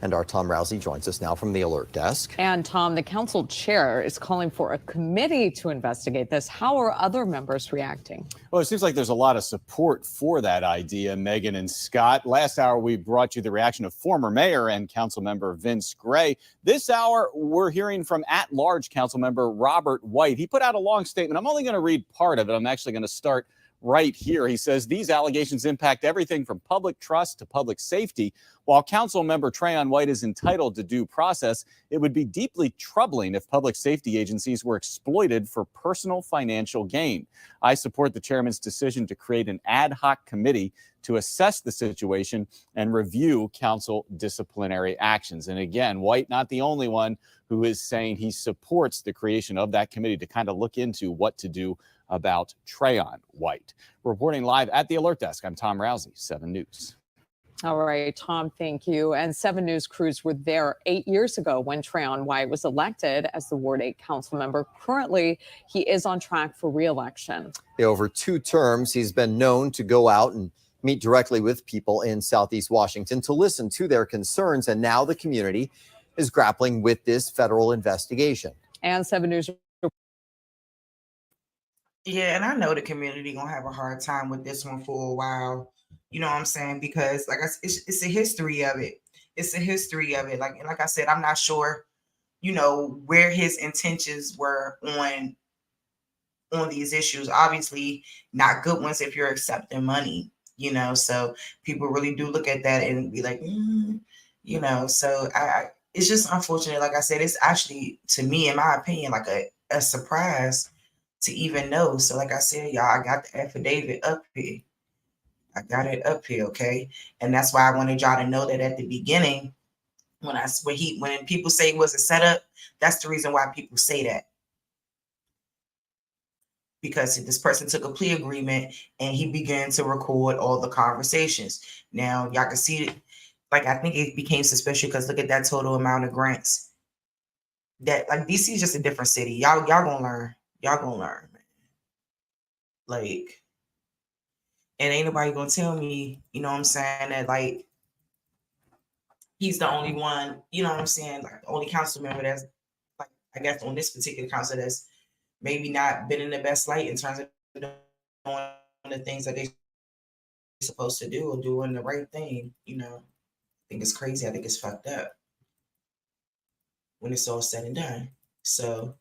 And our Tom Rousey joins us now from the alert desk. And Tom, the council chair is calling for a committee to investigate this. How are other members reacting? Well, it seems like there's a lot of support for that idea, Megan and Scott. Last hour, we brought you the reaction of former mayor and council member Vince Gray. This hour, we're hearing from at-large council member Robert White. He put out a long statement. I'm only going to read part of it. I'm actually going to start right here. He says these allegations impact everything from public trust to public safety. While council member Trayon White is entitled to due process, it would be deeply troubling if public safety agencies were exploited for personal financial gain. I support the chairman's decision to create an ad hoc committee to assess the situation and review council disciplinary actions. And again, White, not the only one who is saying he supports the creation of that committee to kind of look into what to do about Trayon White. Reporting live at the alert desk, I'm Tom Rousey, 7 News. All right, Tom, thank you. And 7 News crews were there 8 years ago when Trayon White was elected as the Ward 8 council member. Currently, he is on track for re-election. Over 2 terms, he's been known to go out and meet directly with people in Southeast Washington to listen to their concerns. And now the community is grappling with this federal investigation. And 7 News. Yeah, and I know the community gonna have a hard time with this one for a while. You know what I'm saying? Because like it's a history of it. It's a history of it. Like I said, I'm not sure, you know, where his intentions were on these issues. Obviously, not good ones if you're accepting money. You know, so people really do look at that and be like, you know. So it's just unfortunate. Like I said, it's actually, to me, in my opinion, like a surprise to even know. So like I said, y'all, I got the affidavit up here. I got it up here, okay? And that's why I wanted y'all to know that at the beginning, when people say it was a setup, that's the reason why people say that. Because this person took a plea agreement and he began to record all the conversations. Now y'all can see it. Like, I think it became suspicious because look at that total amount of grants. That, like, DC is just a different city. Y'all gonna learn. Y'all gonna learn, man. Like, and ain't nobody gonna tell me, you know what I'm saying, that like he's the only one, you know what I'm saying, like the only council member that's, like, I guess on this particular council that's maybe not been in the best light in terms of doing the things that they're supposed to do or doing the right thing. You know, I think it's crazy. I think it's fucked up when it's all said and done. So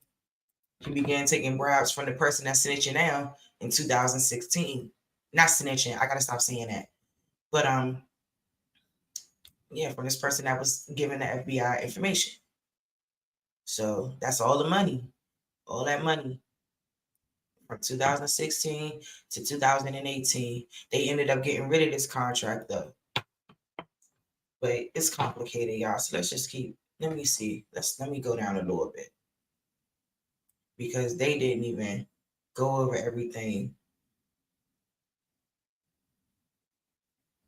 he began taking bribes from the person that's snitching now in 2016. Not snitching, I gotta stop saying that. But yeah, from this person that was giving the FBI information. So that's all the money, all that money from 2016 to 2018. They ended up getting rid of this contract though. But it's complicated, y'all. So let's just let me see. Let me go down a little bit. Because they didn't even go over everything.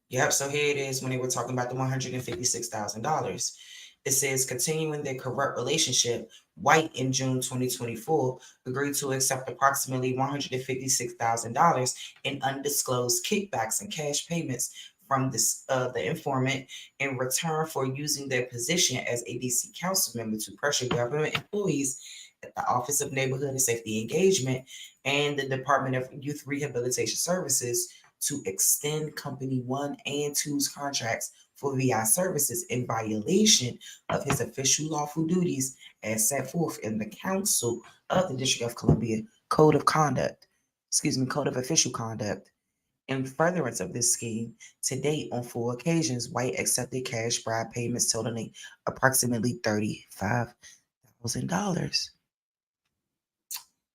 Yep, so here it is when they were talking about the $156,000. It says, continuing their corrupt relationship, White in June 2024 agreed to accept approximately $156,000 in undisclosed kickbacks and cash payments from the informant in return for using their position as a DC council member to pressure government employees at the Office of Neighborhood and Safety Engagement and the Department of Youth Rehabilitation Services to extend Company 1 and 2's contracts for VI services in violation of his official lawful duties as set forth in the Council of the District of Columbia Code of Official Conduct. In furtherance of this scheme, to date, on 4 occasions, White accepted cash bribe payments totaling approximately $35,000.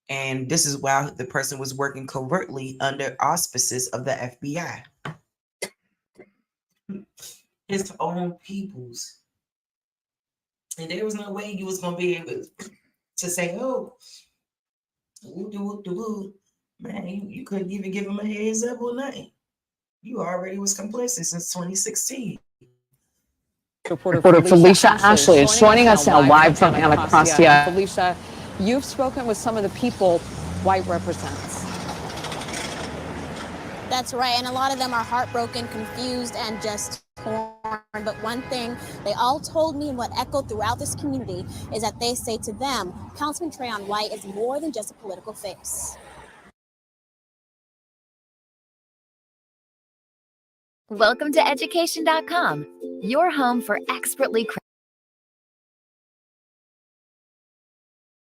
And this is while the person was working covertly under auspices of the FBI. His own peoples. And there was no way you was going to be able to say, oh, man, you couldn't even give him a heads up or nothing. You already was complicit since 2016. Reporter Felicia Ashley is joining us now live from Anacostia. Felicia, you've spoken with some of the people White represents. That's right, and a lot of them are heartbroken, confused, and just torn. But one thing they all told me and what echoed throughout this community is that they say to them, Councilman Trayon White is more than just a political face. Welcome to education.com, your home for expertly crafted.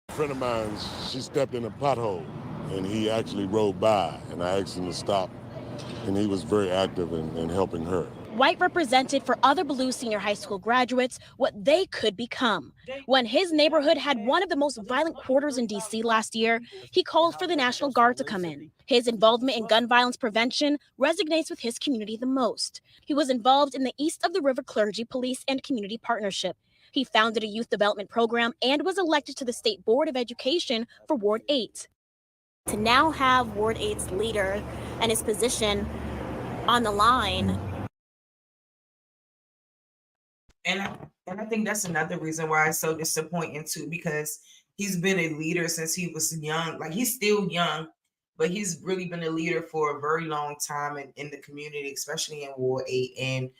A friend of mine, she stepped in a pothole and he actually rode by, and I asked him to stop, and he was very active in helping her. White represented for other Blue Senior High School graduates what they could become. When his neighborhood had one of the most violent quarters in D.C. last year, he called for the National Guard to come in. His involvement in gun violence prevention resonates with his community the most. He was involved in the East of the River Clergy Police and Community Partnership. He founded a youth development program and was elected to the State Board of Education for Ward 8. To now have Ward 8's leader and his position on the line. And I think that's another reason why it's so disappointing too, because he's been a leader since he was young. Like, he's still young, but he's really been a leader for a very long time in the community, especially in Ward 8. And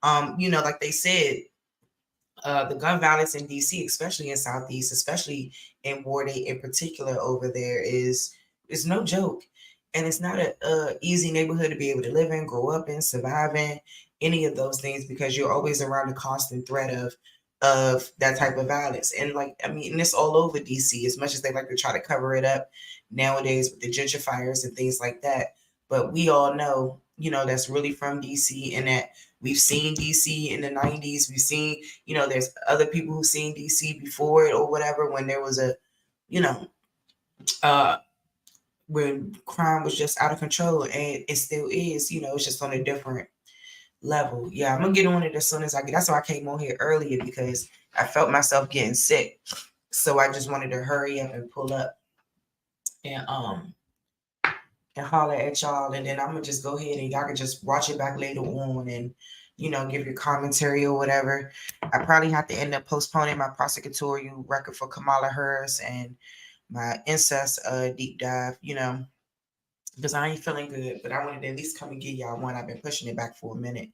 like they said, the gun violence in DC, especially in Southeast, especially in Ward 8 in particular over there, is no joke. And it's not a easy neighborhood to be able to live in, grow up in, survive in, any of those things, because you're always around the constant threat of that type of violence. And and it's all over DC, as much as they like to try to cover it up nowadays with the gentrifiers and things like that. But we all know, that's really from DC, and that we've seen DC in the 90s. We've seen, there's other people who've seen DC before it or whatever, when there was when crime was just out of control, and it still is, it's just on a different level. Yeah, I'm gonna get on it as soon as I get. That's why I came on here earlier, because I felt myself getting sick. So I just wanted to hurry up and pull up and holler at y'all, and then I'm gonna just go ahead and y'all can just watch it back later on and give your commentary or whatever. I probably have to end up postponing my prosecutorial record for Kamala Harris and my incest deep dive, because I ain't feeling good, but I wanted to at least come and give y'all one. I've been pushing it back for a minute.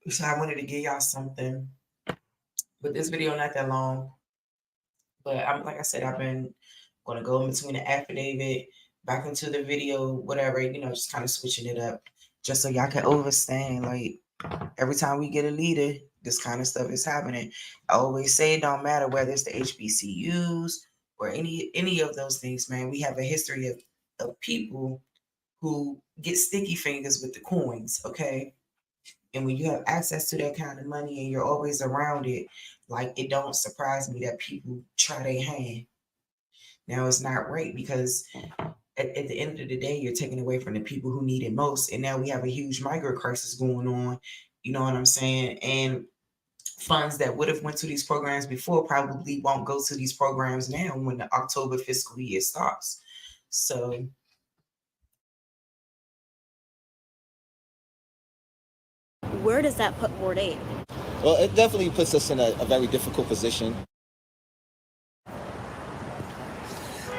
So I wanted to give y'all something. But this video not that long. But like I said, I've been going to go in between the affidavit, back into the video, whatever, just kind of switching it up, just so y'all can understand. Like, every time we get a leader, this kind of stuff is happening. I always say it don't matter whether it's the HBCUs or any of those things, man. We have a history of people who get sticky fingers with the coins, okay? And when you have access to that kind of money and you're always around it, like, it don't surprise me that people try their hand. Now, it's not right, because at the end of the day, you're taking away from the people who need it most. And now we have a huge migrant crisis going on, you know what I'm saying? And funds that would have went to these programs before probably won't go to these programs now when the October fiscal year starts. So where does that put Ward 8? Well, it definitely puts us in a very difficult position.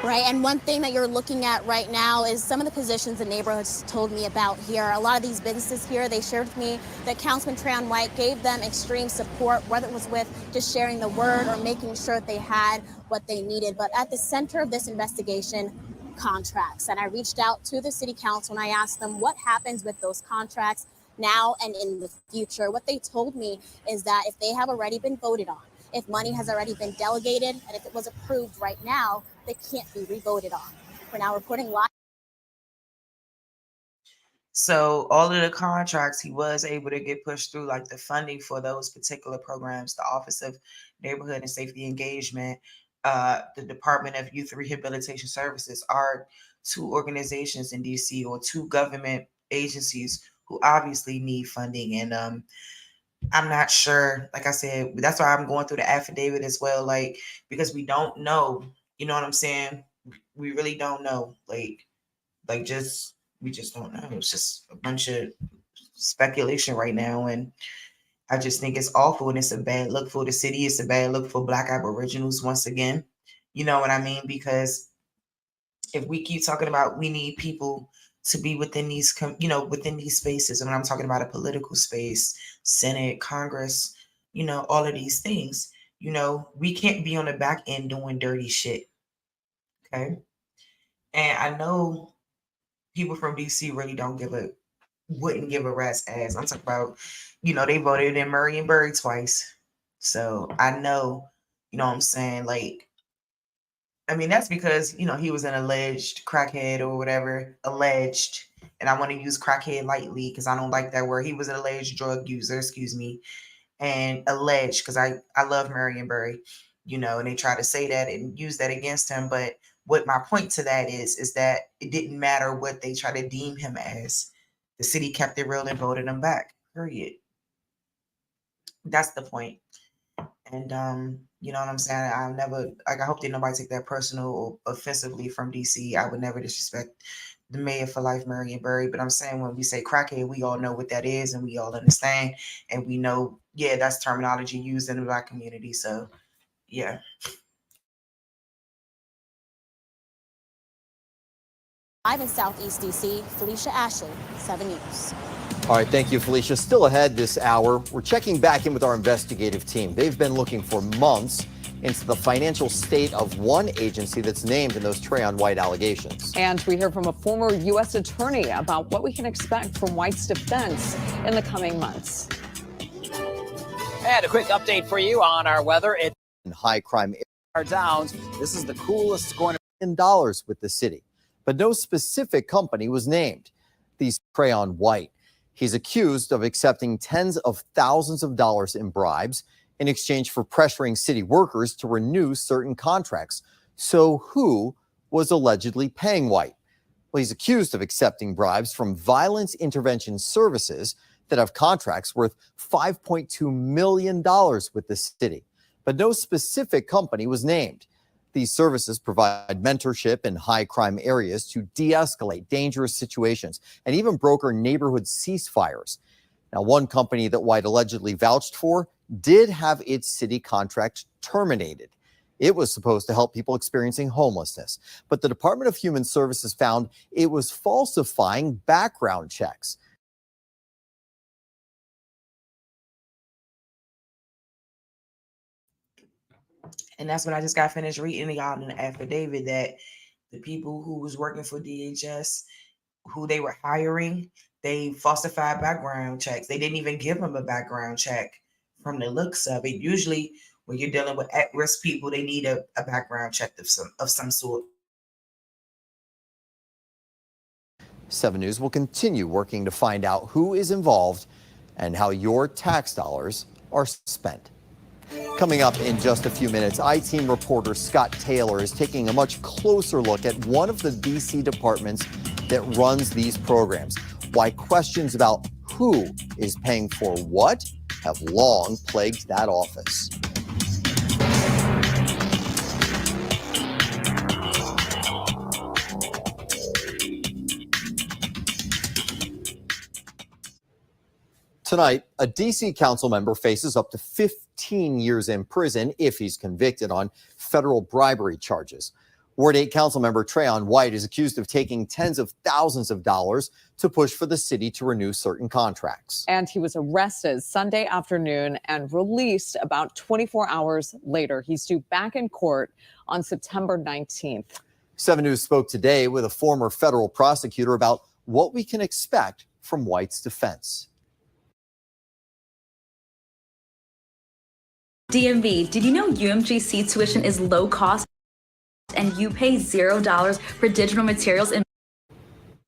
Right, and one thing that you're looking at right now is some of the positions the neighborhoods told me about here. A lot of these businesses here, they shared with me that Councilman Trayon White gave them extreme support, whether it was with just sharing the word or making sure that they had what they needed. But at the center of this investigation, contracts. And I reached out to the city council and I asked them what happens with those contracts now and in the future. What they told me is that if they have already been voted on, if money has already been delegated, and if it was approved right now, they can't be revoted on. We're now reporting live. So all of the contracts, he was able to get pushed through, like the funding for those particular programs, the Office of Neighborhood and Safety Engagement. the Department of Youth Rehabilitation Services are two organizations in DC, or two government agencies who obviously need funding. And I'm not sure, like I said, that's why I'm going through the affidavit as well, like, because we don't know, you know what I'm saying? We really don't know, we just don't know. It's just a bunch of speculation right now. And I just think it's awful, and it's a bad look for the city. It's a bad look for Black Aboriginals once again. You know what I mean? Because if we keep talking about we need people to be within these, within these spaces, and when I'm talking about a political space, Senate, Congress, all of these things, we can't be on the back end doing dirty shit. Okay. And I know people from DC really wouldn't give a rat's ass. I'm talking about, they voted in Marion twice. So I know, what I'm saying? That's because, he was an alleged crackhead or whatever, alleged. And I want to use crackhead lightly because I don't like that word. He was an alleged drug user, and alleged because I love Marion, and they try to say that and use that against him. But what my point to that is that it didn't matter what they try to deem him as. The city kept it real and voted him back, period. That's the point. And you know what I'm saying? I'll never, I hope that nobody take that personal or offensively from DC. I would never disrespect the mayor for life, Marion Barry. But I'm saying, when we say crackhead, we all know what that is, and we all understand, and we know, that's terminology used in the Black community. So, yeah. Live in Southeast DC, Felicia Ashley, 7 News. All right, thank you, Felicia. Still ahead this hour, we're checking back in with our investigative team. They've been looking for months into the financial state of one agency that's named in those Trayon White allegations. And we hear from a former U.S. attorney about what we can expect from White's defense in the coming months. And a quick update for you on our weather. In high crime downs, this is the coolest score in dollars with the city, but no specific company was named. These Trayon White. He's accused of accepting tens of thousands of dollars in bribes in exchange for pressuring city workers to renew certain contracts. So who was allegedly paying White? Well, he's accused of accepting bribes from Violence Intervention Services that have contracts worth $5.2 million with the city, but no specific company was named. These services provide mentorship in high crime areas to de-escalate dangerous situations and even broker neighborhood ceasefires. Now, one company that White allegedly vouched for did have its city contract terminated. It was supposed to help people experiencing homelessness, but the Department of Human Services found it was falsifying background checks. And that's when I just got finished reading y'all in the affidavit that the people who was working for DHS, who they were hiring, they falsified background checks. They didn't even give them a background check from the looks of it. Usually when you're dealing with at-risk people, they need a background check of some sort. 7 News will continue working to find out who is involved and how your tax dollars are spent. Coming up in just a few minutes, I-Team reporter Scott Taylor is taking a much closer look at one of the DC departments that runs these programs. Why questions about who is paying for what have long plagued that office. Tonight, a D.C. council member faces up to 15 years in prison if he's convicted on federal bribery charges. Ward 8 council member Trayon White is accused of taking tens of thousands of dollars to push for the city to renew certain contracts. And he was arrested Sunday afternoon and released about 24 hours later. He's due back in court on September 19th. 7 News spoke today with a former federal prosecutor about what we can expect from White's defense. DMV, did you know UMGC tuition is low cost and you pay $0 for digital materials?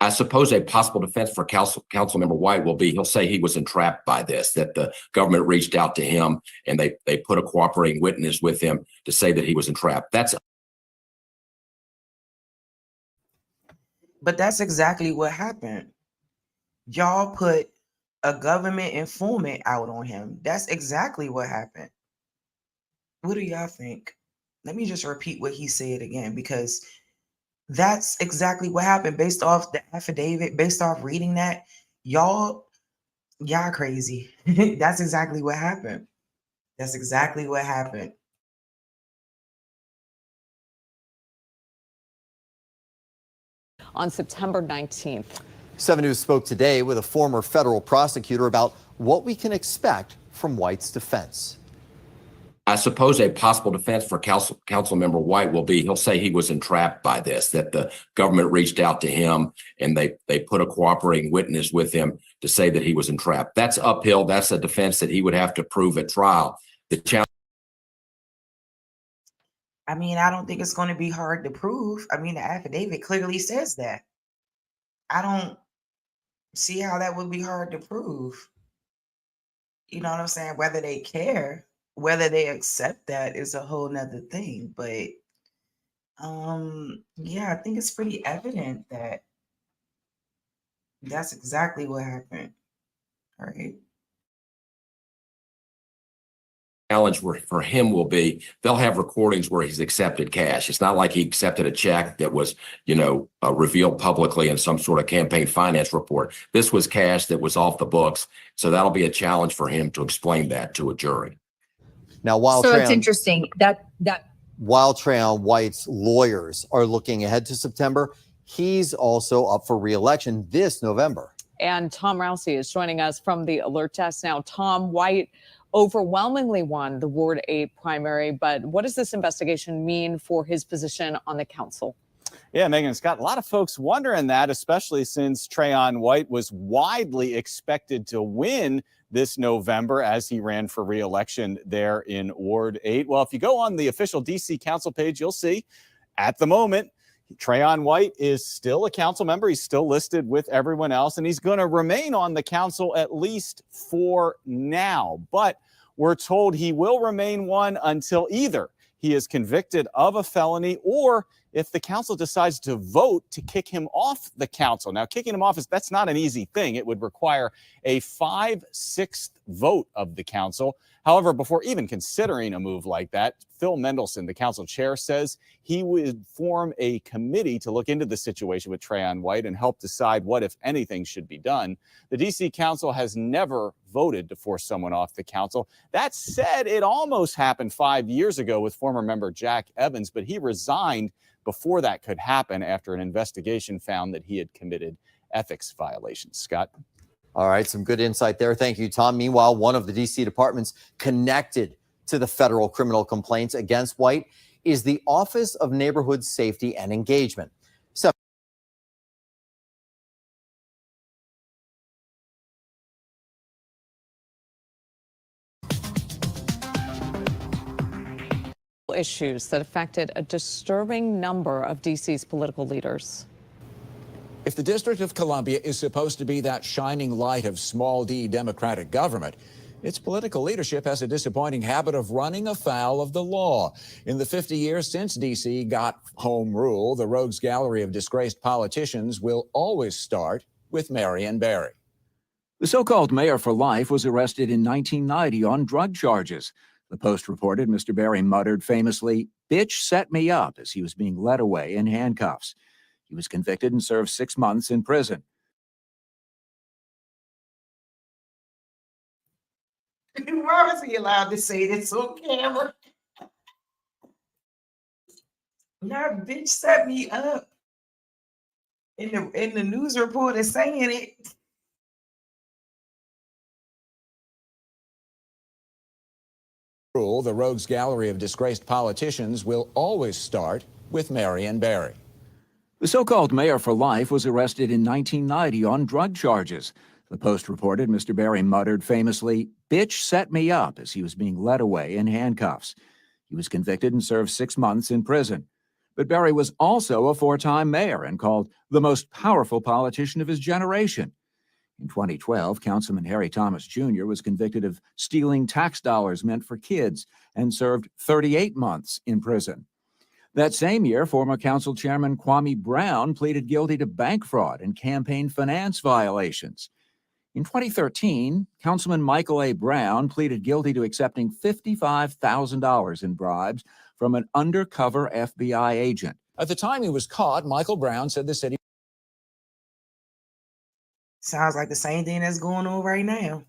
I suppose a possible defense for Councilmember White will be he'll say he was entrapped by this, that the government reached out to him and they put a cooperating witness with him to say that he was entrapped. But that's exactly what happened. Y'all put a government informant out on him. That's exactly what happened. What do y'all think? Let me just repeat what he said again, because that's exactly what happened based off the affidavit, based off reading that. Y'all crazy. That's exactly what happened. That's exactly what happened. On September 19th. 7 News spoke today with a former federal prosecutor about what we can expect from White's defense. I suppose a possible defense for Councilmember White will be he'll say he was entrapped by this, that the government reached out to him and they put a cooperating witness with him to say that he was entrapped. That's uphill. That's a defense that he would have to prove at trial. I mean, I don't think it's going to be hard to prove. I mean, the affidavit clearly says that. I don't see how that would be hard to prove. You know what I'm saying? Whether they care, whether they accept that is a whole nother thing. But yeah, I think it's pretty evident that that's exactly what happened. All right. Challenge for him will be they'll have recordings where he's accepted cash. It's not like he accepted a check that was, revealed publicly in some sort of campaign finance report. This was cash that was off the books. So that'll be a challenge for him to explain that to a jury. Now, while it's interesting that while Trayon White's lawyers are looking ahead to September, he's also up for re-election this November. And Tom Rousey is joining us from the Alert Desk now. Tom, White overwhelmingly won the Ward 8 primary, but what does this investigation mean for his position on the council? Yeah, Megan and Scott, a lot of folks wondering that, especially since Trayon White was widely expected to win this November as he ran for re-election there in Ward 8. Well, if you go on the official DC Council page, you'll see at the moment, Trayon White is still a council member. He's still listed with everyone else, and he's going to remain on the council at least for now. But we're told he will remain one until either he is convicted of a felony or if the council decides to vote to kick him off the council. Now, kicking him off, that's not an easy thing. It would require a 5/6 vote of the council. However, before even considering a move like that, Phil Mendelson, the council chair, says he would form a committee to look into the situation with Trayon White and help decide what, if anything, should be done. The D.C. Council has never voted to force someone off the council. That said, it almost happened 5 years ago with former member Jack Evans, but he resigned before that could happen after an investigation found that he had committed ethics violations. Scott? All right, some good insight there. Thank you, Tom. Meanwhile, one of the D.C. departments connected to the federal criminal complaints against White is the Office of Neighborhood Safety and Engagement. Issues that affected a disturbing number of DC's political leaders. If the District of Columbia is supposed to be that shining light of small d democratic government, its political leadership has a disappointing habit of running afoul of the law. In the 50 years since D.C. got home rule, the rogues gallery of disgraced politicians will always start with Marion Barry. The so-called mayor for life was arrested in 1990 on drug charges. The Post reported Mr. Barry muttered famously, "Bitch set me up," as he was being led away in handcuffs. He was convicted and served 6 months in prison. Why was he allowed to say this on camera? That bitch set me up. In the news report is saying it. The rogues gallery of disgraced politicians will always start with Marion Barry. The so-called mayor for life was arrested in 1990 on drug charges. The Post reported Mr. Barry muttered famously, "Bitch set me up," as he was being led away in handcuffs. He was convicted and served 6 months in prison. But Berry was also a four-time mayor and called the most powerful politician of his generation. In 2012, Councilman Harry Thomas Jr. was convicted of stealing tax dollars meant for kids and served 38 months in prison. That same year, former Council Chairman Kwame Brown pleaded guilty to bank fraud and campaign finance violations. In 2013, Councilman Michael A. Brown pleaded guilty to accepting $55,000 in bribes from an undercover FBI agent. At the time he was caught, Michael Brown said the city Sounds like the same thing that's going on right now.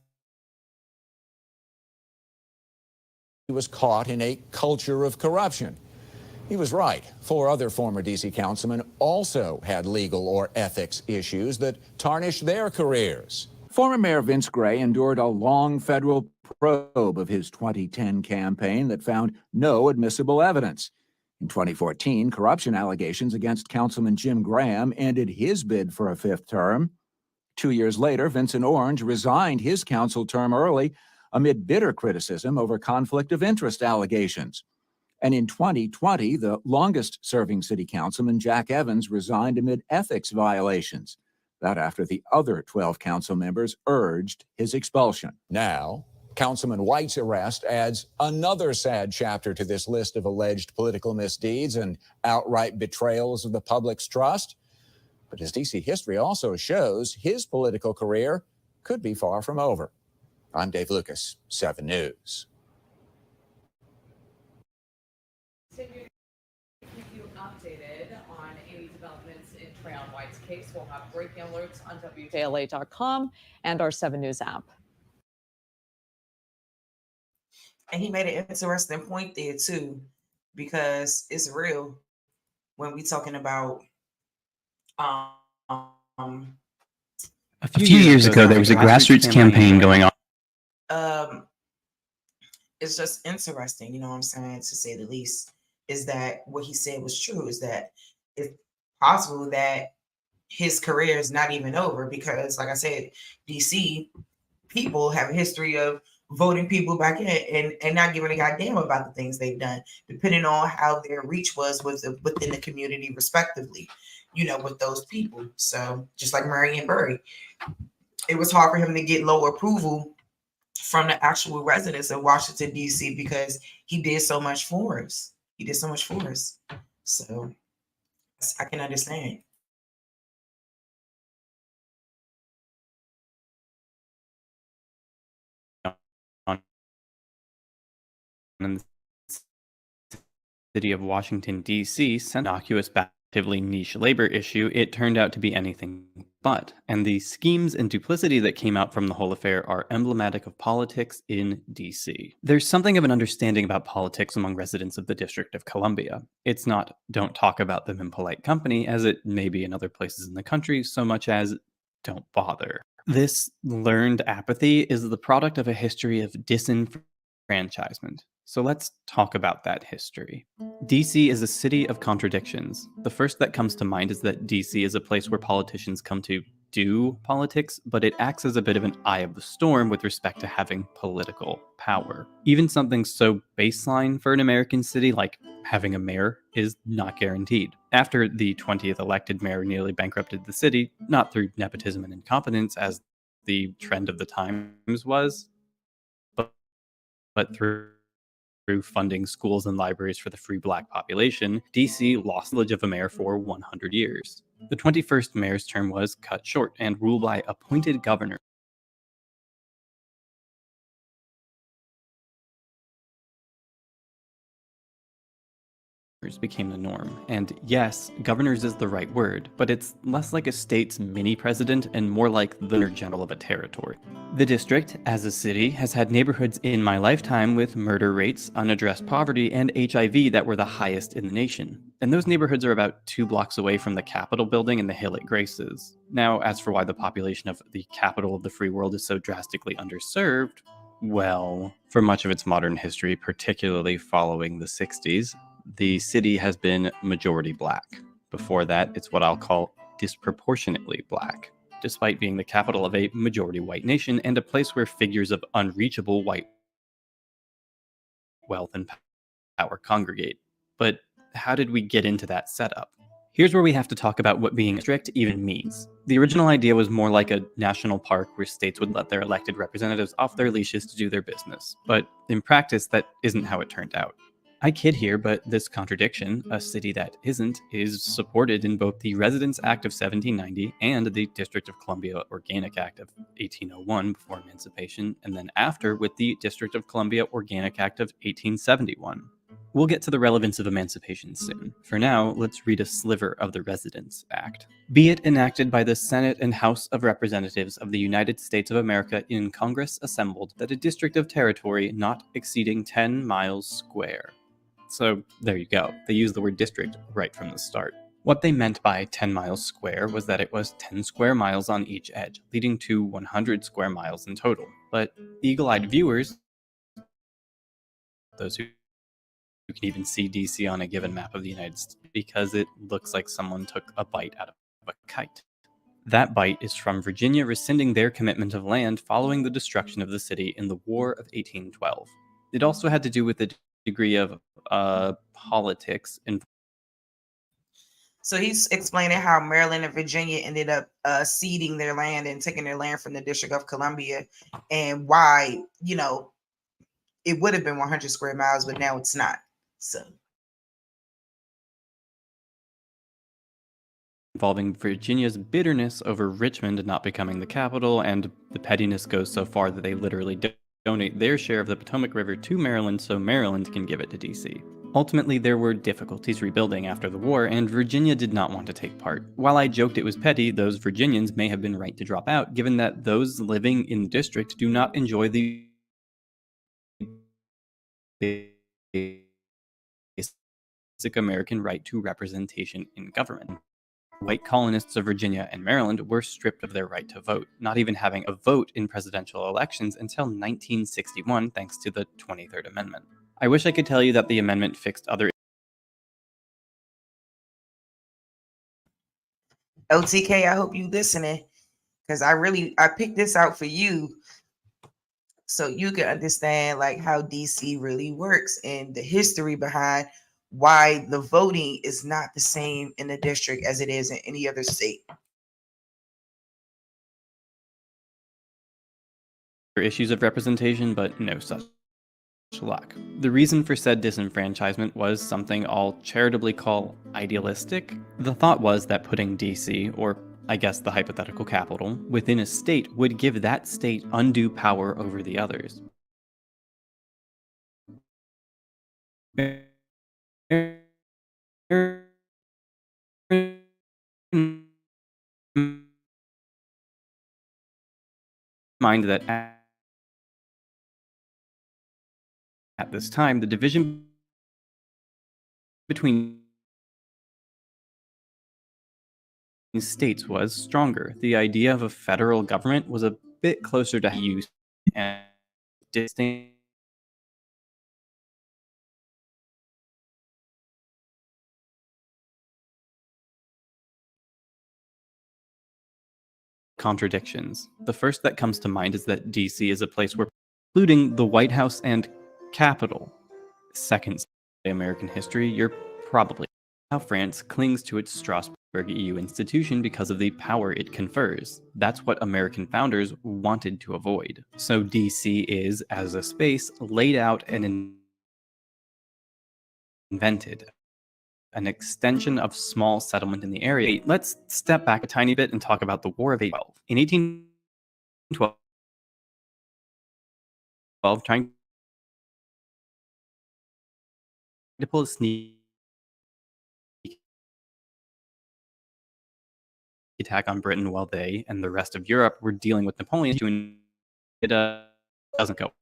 was caught in a culture of corruption. He was right. 4 other former D.C. councilmen also had legal or ethics issues that tarnished their careers. Former Mayor Vince Gray endured a long federal probe of his 2010 campaign that found no admissible evidence. In 2014, corruption allegations against Councilman Jim Graham ended his bid for a 5th term. 2 years later, Vincent Orange resigned his council term early amid bitter criticism over conflict of interest allegations. And in 2020, the longest-serving city councilman, Jack Evans, resigned amid ethics violations. That after the other 12 council members urged his expulsion. Now, Councilman White's arrest adds another sad chapter to this list of alleged political misdeeds and outright betrayals of the public's trust. But as D.C. history also shows, his political career could be far from over. I'm Dave Lucas, 7 News. Continue to keep you updated on any developments in Trayon White's case. We'll have breaking alerts on WJLA.com and our 7 News app. And he made an interesting point there too, because it's real when we talking about a few years ago there was a grassroots campaign going on. It's just interesting, you know what I'm saying, to say the least, is that what he said was true, is that it's possible that his career is not even over because, like I said, DC people have a history of voting people back in and not giving a goddamn about the things they've done, depending on how their reach was within the community, respectively, you know, with those people. So just like Marion Barry, it was hard for him to get low approval from the actual residents of Washington, D.C. because he did so much for us. He did so much for us. So I can understand. In the city of Washington, D.C., innocuous, actively niche labor issue, it turned out to be anything but. And the schemes and duplicity that came out from the whole affair are emblematic of politics in D.C. There's something of an understanding about politics among residents of the District of Columbia. It's not don't talk about them in polite company, as it may be in other places in the country, so much as don't bother. This learned apathy is the product of a history of disenfranchisement. So let's talk about that history. DC is a city of contradictions. The first that comes to mind is that DC is a place where politicians come to do politics, but it acts as a bit of an eye of the storm with respect to having political power. Even something so baseline for an American city like having a mayor is not guaranteed. After the 20th elected mayor nearly bankrupted the city, not through nepotism and incompetence as the trend of the times was, but through funding schools and libraries for the free Black population, DC lost the privilege of a mayor for 100 years. The 21st mayor's term was cut short and ruled by appointed governors became the norm. And yes, governors is the right word, but it's less like a state's mini president and more like the governor general of a territory. The district, as a city, has had neighborhoods in my lifetime with murder rates, unaddressed poverty, and HIV that were the highest in the nation. And those neighborhoods are about 2 blocks away from the Capitol building and the hill it graces. Now, as for why the population of the capital of the free world is so drastically underserved, well, for much of its modern history, particularly following the 60s, the city has been majority Black. Before that, it's what I'll call disproportionately Black, despite being the capital of a majority white nation and a place where figures of unreachable white wealth and power congregate. But how did we get into that setup? Here's where we have to talk about what being a district even means. The original idea was more like a national park where states would let their elected representatives off their leashes to do their business. But in practice, that isn't how it turned out. I kid here, but this contradiction, a city that isn't, is supported in both the Residence Act of 1790 and the District of Columbia Organic Act of 1801 before emancipation, and then after with the District of Columbia Organic Act of 1871. We'll get to the relevance of emancipation soon. For now, let's read a sliver of the Residence Act. Be it enacted by the Senate and House of Representatives of the United States of America in Congress assembled that a district of territory not exceeding 10 miles square. So there you go. They used the word district right from the start. What they meant by 10 miles square was that it was 10 square miles on each edge, leading to 100 square miles in total. But eagle-eyed viewers, those who can even see DC on a given map of the United States, because it looks like someone took a bite out of a kite. That bite is from Virginia rescinding their commitment of land following the destruction of the city in the War of 1812. It also had to do with the degree of politics in. So he's explaining how Maryland and Virginia ended up ceding their land and taking their land from the District of Columbia, and why, it would have been 100 square miles, but now it's not. So involving Virginia's bitterness over Richmond not becoming the capital, and the pettiness goes so far that they literally donate their share of the Potomac River to Maryland so Maryland can give it to DC. Ultimately, there were difficulties rebuilding after the war, and Virginia did not want to take part. While I joked it was petty, those Virginians may have been right to drop out, given that those living in the district do not enjoy the basic American right to representation in government. White colonists of Virginia and Maryland were stripped of their right to vote, not even having a vote in presidential elections until 1961 thanks to the 23rd Amendment. I wish I could tell you that the amendment fixed other. OTK, I hope you listening, because I picked this out for you so you can understand like how DC really works and the history behind why the voting is not the same in the district as it is in any other state. Issues of representation, but no such luck. The reason for said disenfranchisement was something I'll charitably call idealistic. The thought was that putting DC, or I guess the hypothetical capital, within a state would give that state undue power over the others. Mind that at this time, the division between states was stronger. The idea of a federal government was a bit closer to use and distinct contradictions. The first that comes to mind is that DC is a place where, including the White House and Capitol. Second, American history, you're probably how France clings to its Strasbourg EU institution because of the power it confers. That's what American founders wanted to avoid. So DC is, as a space, laid out and invented. An extension of small settlement in the area. Let's step back a tiny bit and talk about the War of 1812. In 1812, trying to pull a sneak attack on Britain while they and the rest of Europe were dealing with Napoleon. It doesn't go.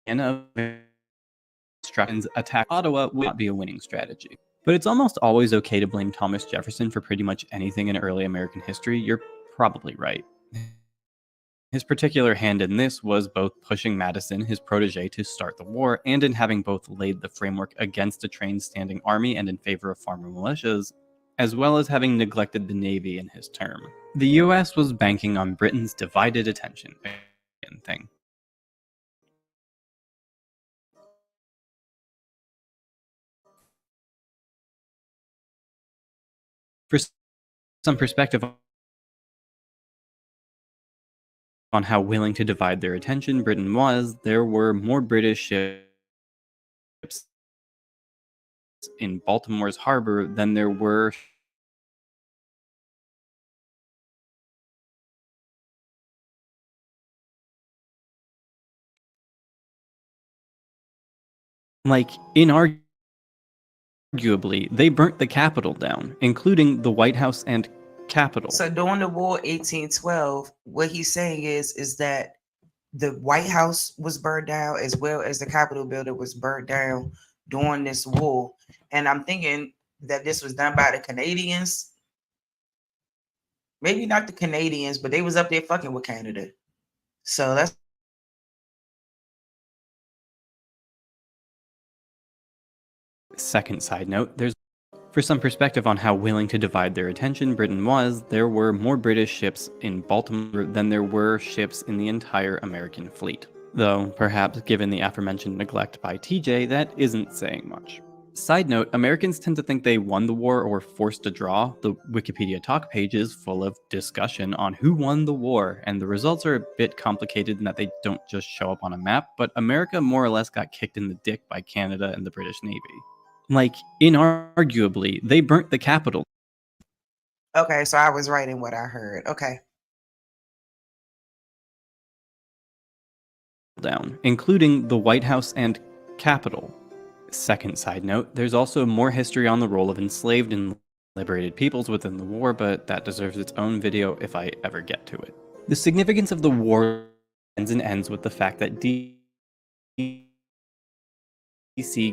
And Strategies attack Ottawa would not be a winning strategy. But it's almost always okay to blame Thomas Jefferson for pretty much anything in early American history. You're probably right. His particular hand in this was both pushing Madison, his protege, to start the war, and in having both laid the framework against a trained standing army and in favor of farmer militias, as well as having neglected the Navy in his term. The US was banking on Britain's divided attention thing. some perspective on how willing to divide their attention Britain was, there were more British ships in Baltimore's harbor than there were inarguably, they burnt the Capitol down, including the White House and Capitol. So during the war 1812, what he's saying is that the White House was burned down as well as the Capitol building was burned down during this war. And I'm thinking that this was done by the Canadians. Maybe not the Canadians, but they was up there fucking with Canada. So that's Second side note, for some perspective on how willing to divide their attention Britain was, there were more British ships in Baltimore than there were ships in the entire American fleet. Though, perhaps given the aforementioned neglect by TJ, that isn't saying much. Side note, Americans tend to think they won the war or forced a draw. The Wikipedia talk page is full of discussion on who won the war, and the results are a bit complicated in that they don't just show up on a map, but America more or less got kicked in the dick by Canada and the British Navy. Inarguably, they burnt the Capitol. okay. So I was right in what I heard. Okay. Down, including the White House and Capitol. Second side note, there's also more history on the role of enslaved and liberated peoples within the war, but that deserves its own video if I ever get to it. The significance of the war ends with the fact that DC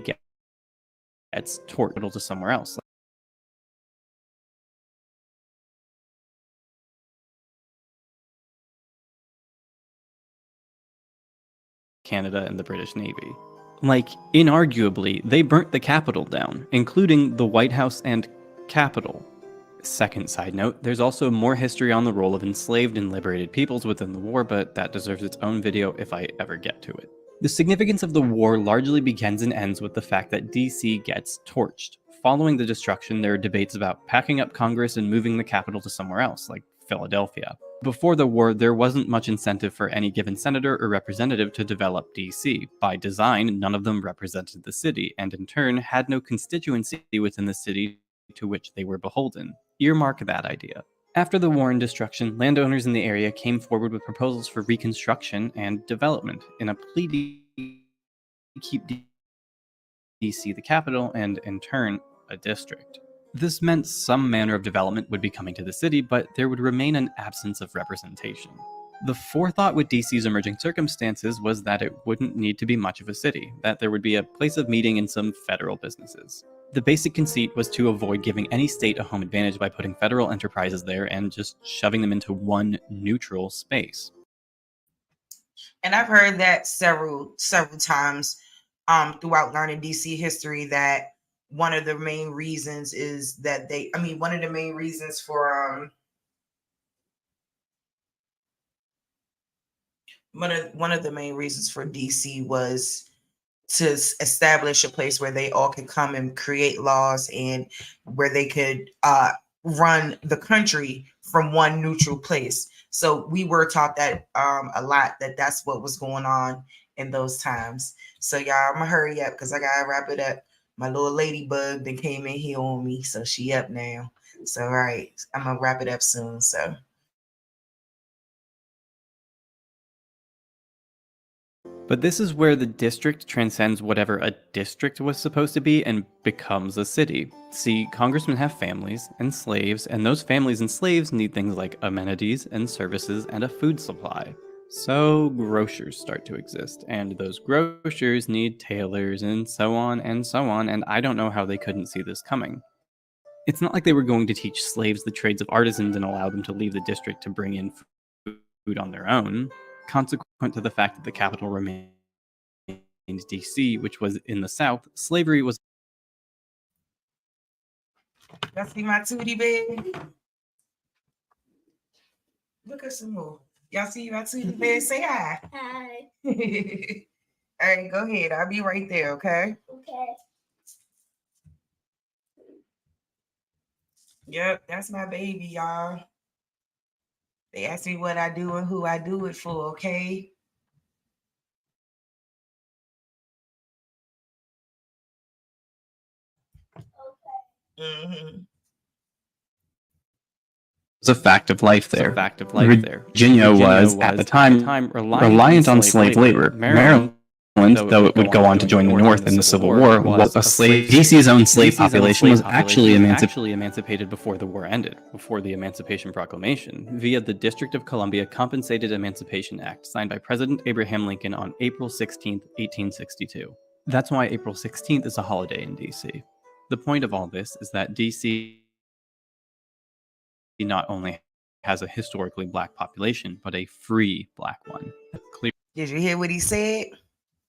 gets torpedoed to somewhere else. Canada and the British Navy. Inarguably, they burnt the Capitol down, including the White House and Capitol. Second side note, there's also more history on the role of enslaved and liberated peoples within the war, but that deserves its own video if I ever get to it. The significance of the war largely begins and ends with the fact that DC gets torched. Following the destruction, there are debates about packing up Congress and moving the capital to somewhere else, like Philadelphia. Before the war, there wasn't much incentive for any given senator or representative to develop DC. By design, none of them represented the city, and in turn had no constituency within the city to which they were beholden. Earmark that idea. After the war and destruction, landowners in the area came forward with proposals for reconstruction and development in a plea to keep DC the capital and, in turn, a district. This meant some manner of development would be coming to the city, but there would remain an absence of representation. The forethought with DC's emerging circumstances was that it wouldn't need to be much of a city, that there would be a place of meeting and some federal businesses. The basic conceit was to avoid giving any state a home advantage by putting federal enterprises there and just shoving them into one neutral space. And I've heard that several times throughout learning DC history, that one of the main reasons is that one of the main reasons for one of the main reasons for DC was to establish a place where they all could come and create laws and where they could run the country from one neutral place. So we were taught that a lot, that's what was going on in those times. So y'all, I'm gonna hurry up because I gotta wrap it up. My little ladybug that came in here on me, so she up now. So all right, I'm gonna wrap it up soon. So but this is where the district transcends whatever a district was supposed to be and becomes a city. See, congressmen have families and slaves, and those families and slaves need things like amenities and services and a food supply. So grocers start to exist, and those grocers need tailors and so on, and I don't know how they couldn't see this coming. It's not like they were going to teach slaves the trades of artisans and allow them to leave the district to bring in food on their own. Consequent to the fact that the capital remained DC, which was in the South, slavery was... y'all see my tootie bed? Look at some more. Y'all see my tootie bed? Say hi. Hi. All right, go ahead. I'll be right there, okay? Okay. Yep, that's my baby, y'all. They ask me what I do and who I do it for, okay? Mm-hmm. It's a fact of life there. Virginia was, at the time, reliant on slave labor. Maryland, though it would go on to join the North in the Civil War, was a slave. DC's own slave population was actually emancipated before the war ended, before the Emancipation Proclamation, via the District of Columbia Compensated Emancipation Act, signed by President Abraham Lincoln on April 16, 1862. That's why April 16th is a holiday in DC. The point of all this is that DC not only has a historically black population, but a free black one. Did you hear what he said?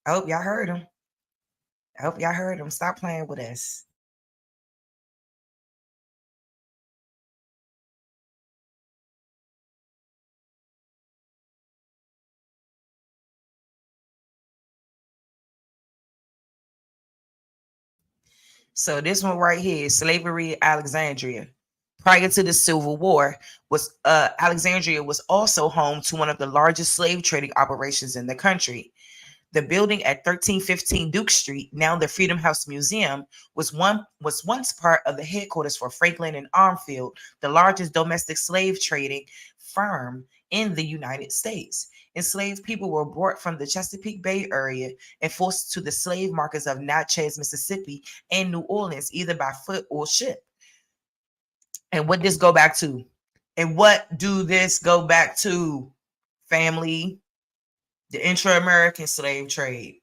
I hope y'all heard him. Stop playing with us. So this one right here, slavery Alexandria. Prior to the Civil War, Alexandria was also home to one of the largest slave trading operations in the country. The building at 1315 Duke Street, now the Freedom House Museum, was once part of the headquarters for Franklin and Armfield, the largest domestic slave trading firm in the United States. Enslaved people were brought from the Chesapeake Bay area and forced to the slave markets of Natchez, Mississippi, and New Orleans, either by foot or ship. And what this go back to? And what do this go back to, family? The intra-American slave trade.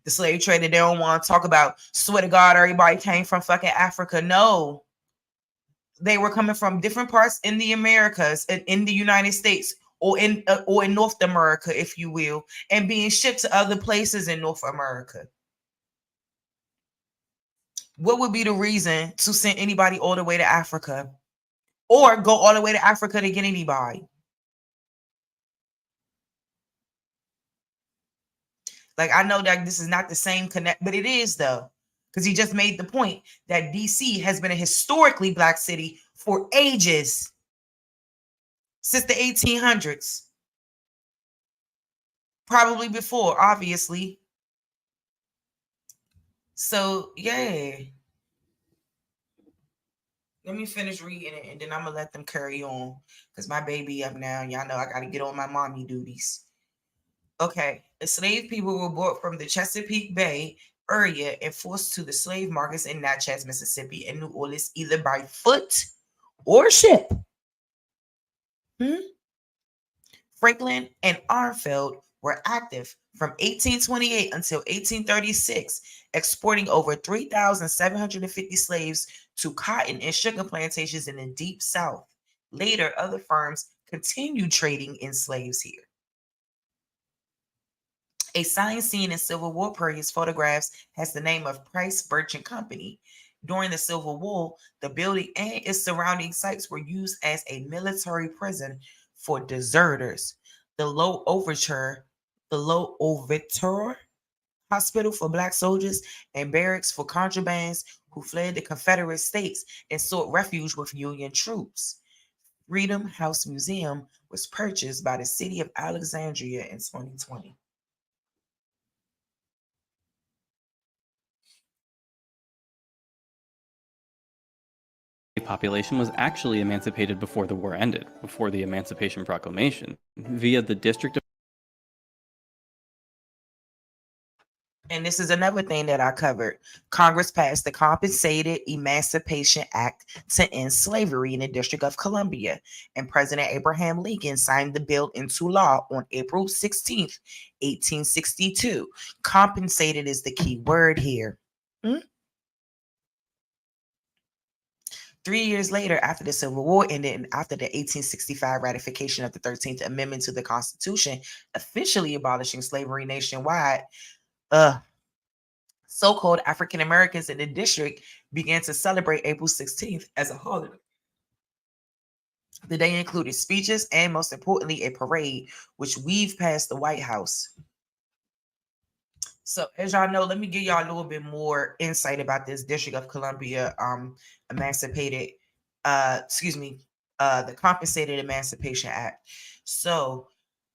The slave trade that they don't want to talk about. Swear to God, everybody came from fucking Africa. No. They were coming from different parts in the Americas and in the United States or in North America, if you will, and being shipped to other places in North America. What would be the reason to send anybody all the way to Africa or go all the way to Africa to get anybody? Like, I know that this is not the same connect, but it is though, because he just made the point that DC has been a historically black city for ages, since the 1800s, probably before, obviously. So yeah, let me finish reading it and then I'm gonna let them carry on because my baby up now. Y'all know I gotta get on my mommy duties. Okay, enslaved people were brought from the Chesapeake Bay area and forced to the slave markets in Natchez, Mississippi, and New Orleans, either by foot or ship. Franklin and Armfield were active from 1828 until 1836, exporting over 3,750 slaves to cotton and sugar plantations in the deep South. Later, other firms continued trading in slaves here. A sign seen in Civil War period photographs has the name of Price Birch and Company. During the Civil War, the building and its surrounding sites were used as a military prison for deserters. The Low Overture Hospital for Black soldiers and barracks for contrabands who fled the Confederate States and sought refuge with Union troops. Freedom House Museum was purchased by the city of Alexandria in 2020. Population was actually emancipated before the war ended, before the Emancipation Proclamation, via the District of... And this is another thing that I covered. Congress passed the Compensated Emancipation Act to end slavery in the District of Columbia, and President Abraham Lincoln signed the bill into law on April 16th, 1862. Compensated is the key word here. 3 years later, after the Civil War ended and after the 1865 ratification of the 13th Amendment to the Constitution, officially abolishing slavery nationwide, so-called African Americans in the district began to celebrate April 16th as a holiday. The day included speeches and, most importantly, a parade, which weaved past the White House. So, as y'all know, let me give y'all a little bit more insight about this District of Columbia emancipated the Compensated Emancipation Act. So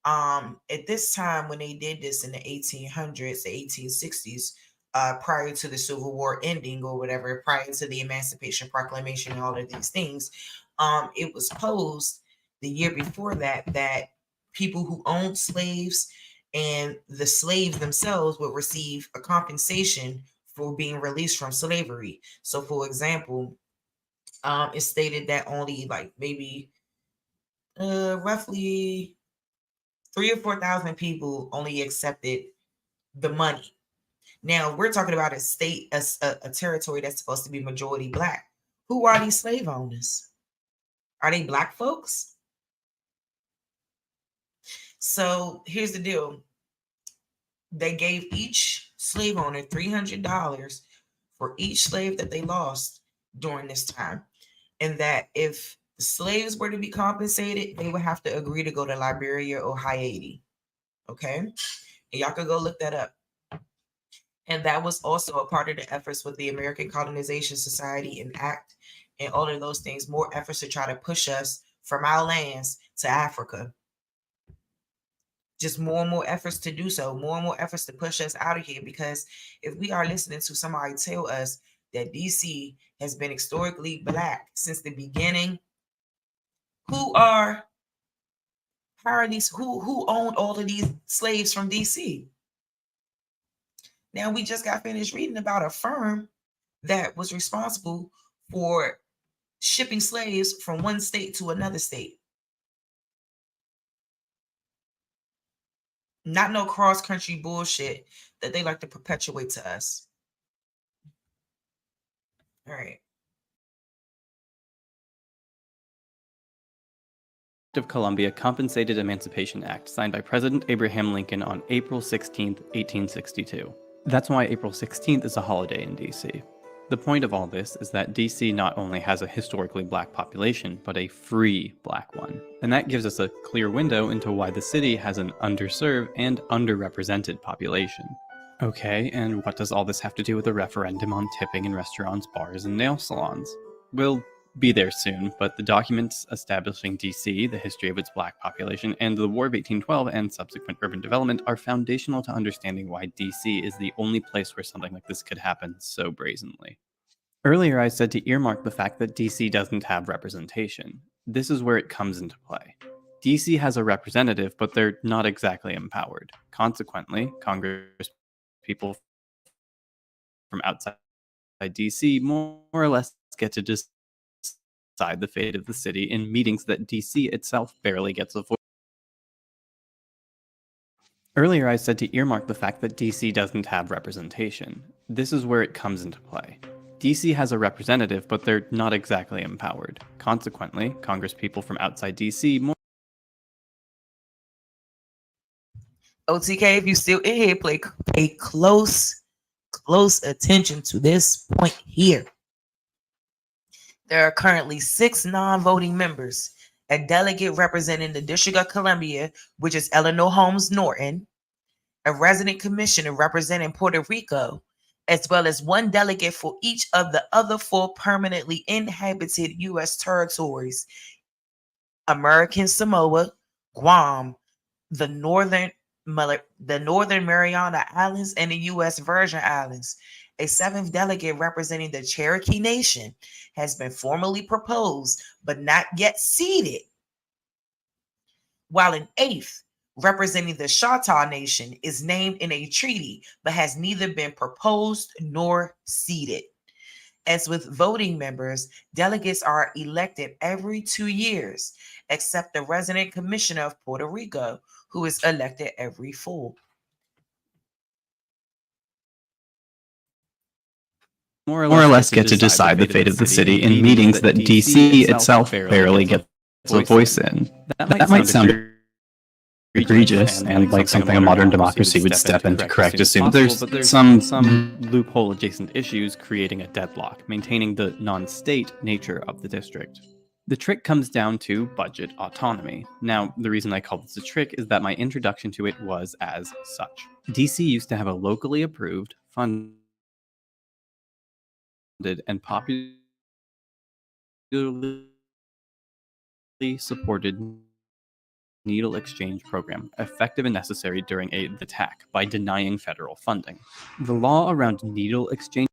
at this time, when they did this in the 1800s, the 1860s, prior to the Civil War ending or whatever, prior to the Emancipation Proclamation and all of these things, it was posed the year before that people who owned slaves and the slaves themselves would receive a compensation for being released from slavery. So, for example, it stated that only like maybe roughly 3,000 or 4,000 people only accepted the money. Now we're talking about a state, a territory that's supposed to be majority black. Who are these slave owners? Are they black folks? So here's the deal. They gave each slave owner $300 for each slave that they lost during this time. And that if the slaves were to be compensated, they would have to agree to go to Liberia or Haiti. Okay? And y'all could go look that up. And that was also a part of the efforts with the American Colonization Society and Act and all of those things, more efforts to try to push us from our lands to Africa. Just more and more efforts to do so, more and more efforts to push us out of here. Because if we are listening to somebody tell us that DC has been historically black since the beginning, who owned all of these slaves from DC? Now, we just got finished reading about a firm that was responsible for shipping slaves from one state to another state. Not no cross-country bullshit that they like to perpetuate to us. All right. of Columbia Compensated Emancipation Act, signed by President Abraham Lincoln on April 16, 1862. That's why April 16th is a holiday in DC. The point of all this is that DC not only has a historically black population, but a free black one. And that gives us a clear window into why the city has an underserved and underrepresented population. Okay, and what does all this have to do with a referendum on tipping in restaurants, bars, and nail salons? We'll be there soon, but the documents establishing DC, the history of its black population, and the War of 1812 and subsequent urban development are foundational to understanding why DC is the only place where something like this could happen so brazenly. Earlier I said to earmark the fact that DC doesn't have representation. This is where it comes into play. DC has a representative, but they're not exactly empowered. Consequently, Congress people from outside DC more or less get to decide the fate of the city in meetings that DC itself barely gets a voice. Earlier I said to earmark the fact that DC doesn't have representation. This is where it comes into play. DC has a representative, but they're not exactly empowered. Consequently, Congress people from outside DC more... OTK, if you still in here, pay close attention to this point here. There are currently 6 non-voting members, a delegate representing the District of Columbia, which is Eleanor Holmes Norton, a resident commissioner representing Puerto Rico, as well as 1 delegate for each of the other 4 permanently inhabited U.S. territories: American Samoa, Guam, the Northern Mariana Islands, and the U.S. Virgin Islands. A 7th delegate representing the Cherokee Nation has been formally proposed, but not yet seated, while an 8th representing the Choctaw Nation is named in a treaty, but has neither been proposed nor seated. As with voting members, delegates are elected every 2 years, except the resident commissioner of Puerto Rico, who is elected every 4. More or less get to decide the fate of the city in meetings that DC itself barely gets a voice in. That might sound egregious and like something a modern democracy would step in to correct as soon as there's some loophole-adjacent issues creating a deadlock, maintaining the non-state nature of the district. The trick comes down to budget autonomy. Now, the reason I call this a trick is that my introduction to it was as such. DC used to have a locally approved, funded, and populated supported needle exchange program, effective and necessary during the attack by denying federal funding. The law around needle exchange.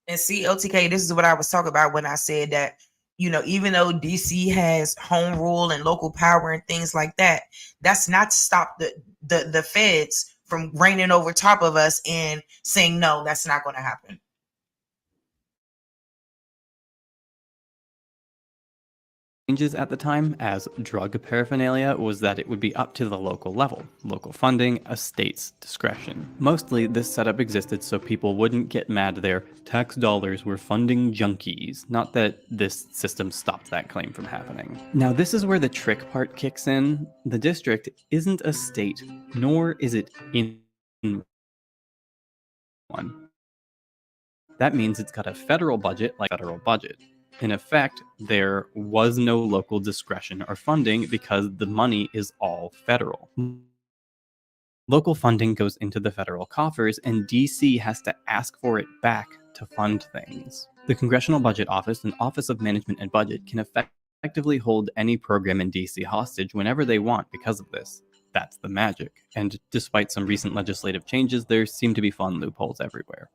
And see, LTK, this is what I was talking about when I said that, even though DC has home rule and local power and things like that, that's not to stop the feds from reigning over top of us and saying, no, that's not going to happen. Changes at the time as drug paraphernalia was that it would be up to the local level, local funding, a state's discretion. Mostly, this setup existed so people wouldn't get mad their tax dollars were funding junkies, not that this system stopped that claim from happening. Now, this is where the trick part kicks in. The district isn't a state, nor is it in one. That means it's got a federal budget like federal budget. In effect, there was no local discretion or funding because the money is all federal. Local funding goes into the federal coffers, and DC has to ask for it back to fund things. The Congressional Budget Office and Office of Management and Budget can effectively hold any program in DC hostage whenever they want because of this. That's the magic. And despite some recent legislative changes, there seem to be fun loopholes everywhere.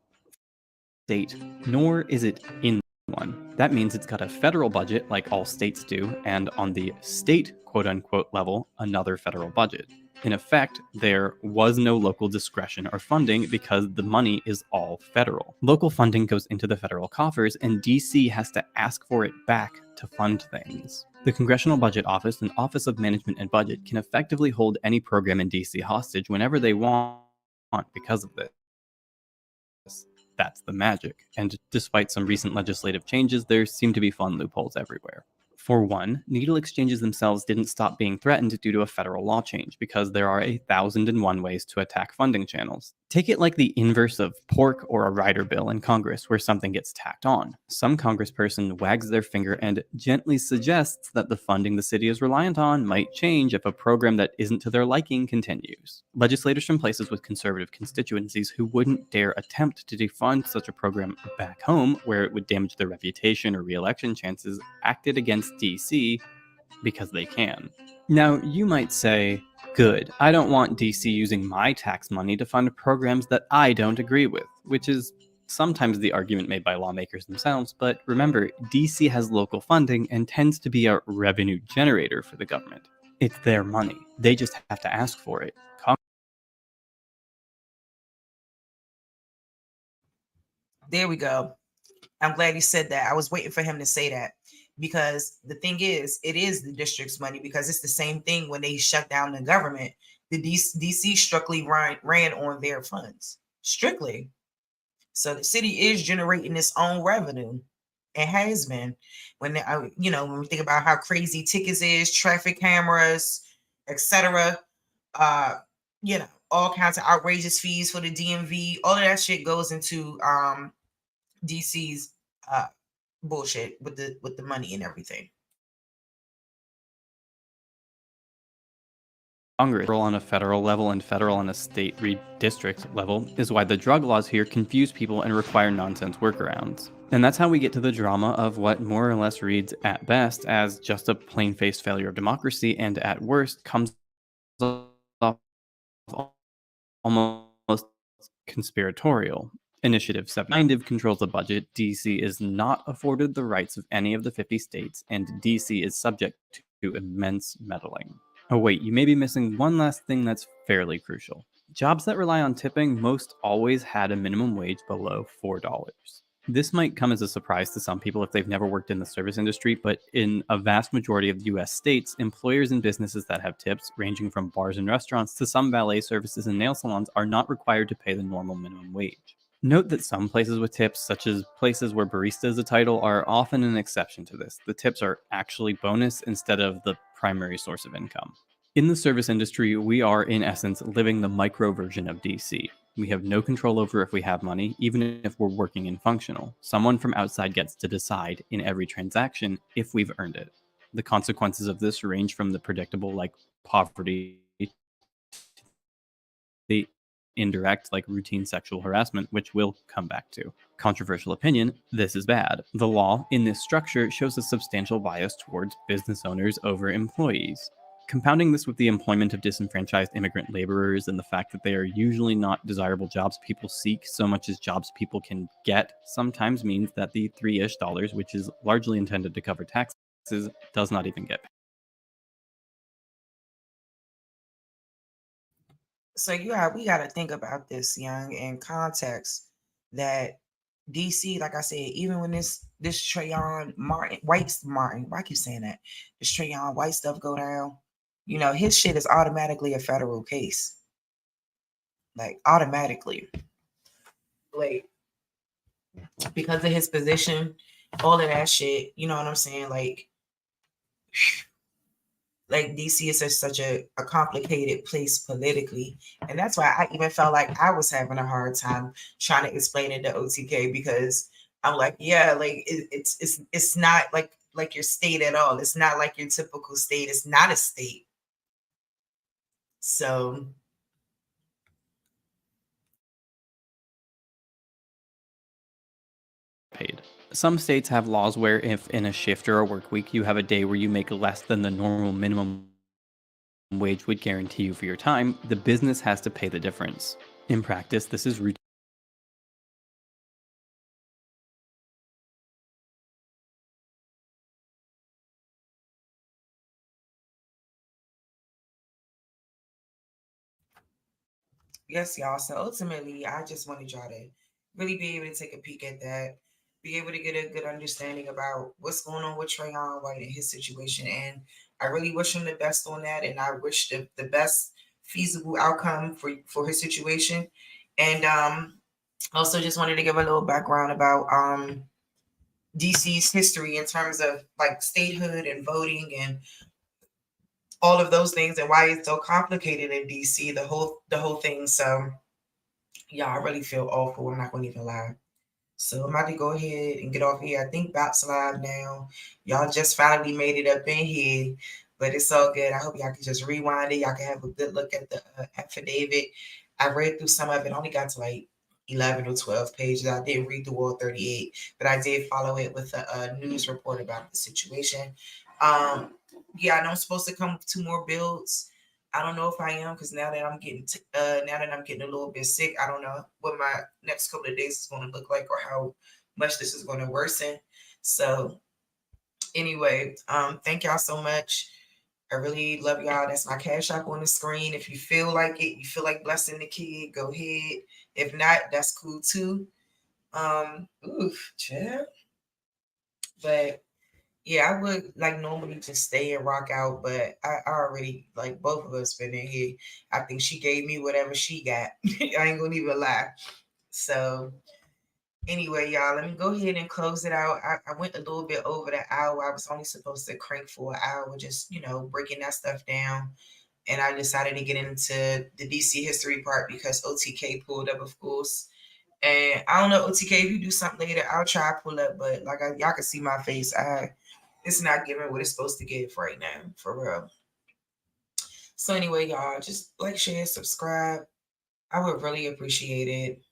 State, nor is it in one. That means it's got a federal budget like all states do, and on the state quote-unquote level, another federal budget. In effect, there was no local discretion or funding because the money is all federal. Local funding goes into the federal coffers, and DC has to ask for it back to fund things. The Congressional Budget Office and Office of Management and Budget can effectively hold any program in DC hostage whenever they want because of this. That's the magic. And despite some recent legislative changes, there seem to be fun loopholes everywhere. For one, needle exchanges themselves didn't stop being threatened due to a federal law change, because there are 1,001 ways to attack funding channels. Take it like the inverse of pork or a rider bill in Congress, where something gets tacked on. Some congressperson wags their finger and gently suggests that the funding the city is reliant on might change if a program that isn't to their liking continues. Legislators from places with conservative constituencies who wouldn't dare attempt to defund such a program back home, where it would damage their reputation or re-election chances, acted against DC because they can. Now, you might say, good, I don't want DC using my tax money to fund programs that I don't agree with, which is sometimes the argument made by lawmakers themselves, but remember, DC has local funding and tends to be a revenue generator for the government. It's their money. They just have to ask for it. There we go. I'm glad he said that. I was waiting for him to say that, because the thing is, it is the district's money, because it's the same thing when they shut down the government. The DC strictly ran on their funds, strictly. So the city is generating its own revenue. It has been. When when we think about how crazy tickets is, traffic cameras, etc. All kinds of outrageous fees for the DMV. All of that shit goes into DC's bullshit with the money and everything. Congress, federal on a federal level and federal on a state district level, is why the drug laws here confuse people and require nonsense workarounds. And that's how we get to the drama of what more or less reads at best as just a plain-faced failure of democracy, and at worst comes off almost conspiratorial. Initiative 790 controls the budget. DC is not afforded the rights of any of the 50 states, and DC is subject to immense meddling. Oh wait, you may be missing one last thing that's fairly crucial. Jobs that rely on tipping most always had a minimum wage below $4. This might come as a surprise to some people if they've never worked in the service industry, but in a vast majority of US states, employers and businesses that have tips, ranging from bars and restaurants to some valet services and nail salons, are not required to pay the normal minimum wage. Note that some places with tips, such as places where barista is a title, are often an exception to this. The tips are actually bonus instead of the primary source of income. In the service industry, we are, in essence, living the micro version of DC. We have no control over if we have money, even if we're working in functional. Someone from outside gets to decide in every transaction if we've earned it. The consequences of this range from the predictable, like poverty, the indirect, like routine sexual harassment, which we'll come back to. Controversial opinion, this is bad. The law in this structure shows a substantial bias towards business owners over employees. Compounding this with the employment of disenfranchised immigrant laborers and the fact that they are usually not desirable jobs people seek so much as jobs people can get, sometimes means that the $3-ish, which is largely intended to cover taxes, does not even get paid. So we got to think about this, young, in context that DC, like I said, even when this Trayon Martin, why I keep saying that? This Trayon White stuff go down, his shit is automatically a federal case. Like automatically. Like because of his position, all of that shit, you know what I'm saying? Like DC is such a complicated place politically. And that's why I even felt like I was having a hard time trying to explain it to OTK, because I'm like, yeah, like it's not like your state at all. It's not like your typical state. It's not a state. So paid. Some states have laws where if in a shift or a work week you have a day where you make less than the normal minimum wage would guarantee you for your time, the business has to pay the difference. In practice, this is routine. yes, y'all. So ultimately, I just wanted y'all to really be able to take a peek at that, be able to get a good understanding about what's going on with Trayon White and his situation. And I really wish him the best on that. And I wish the best feasible outcome for his situation. And also just wanted to give a little background about DC's history in terms of like statehood and voting and all of those things, and why it's so complicated in DC, the whole thing. So yeah, I really feel awful. I'm not gonna even lie. So I'm about to go ahead and get off here. I think Bap's live now. Y'all just finally made it up in here, but it's all good. I hope y'all can just rewind it. Y'all can have a good look at the affidavit. I read through some of it. Only got to like 11 or 12 pages. I didn't read through all 38, but I did follow it with a news report about the situation. Yeah, I know I'm supposed to come with 2 more builds. I don't know if I am, because now that I'm getting a little bit sick, I don't know what my next couple of days is going to look like or how much this is going to worsen. So anyway, thank y'all so much. I really love y'all. That's my Cash App on the screen. If you feel like it, you feel like blessing the kid, go ahead. If not, that's cool too. Chill. But yeah, I would like normally just stay and rock out, but I already, like, both of us been in here. I think she gave me whatever she got. I ain't gonna even lie. So anyway, y'all, let me go ahead and close it out. I went a little bit over the hour. I was only supposed to crank for an hour, just, breaking that stuff down. And I decided to get into the DC history part because OTK pulled up, of course. And I don't know, OTK, if you do something later, I'll try to pull up. But like y'all can see my face. It's not giving what it's supposed to give right now, for real. So anyway, y'all, just like, share, subscribe. I would really appreciate it.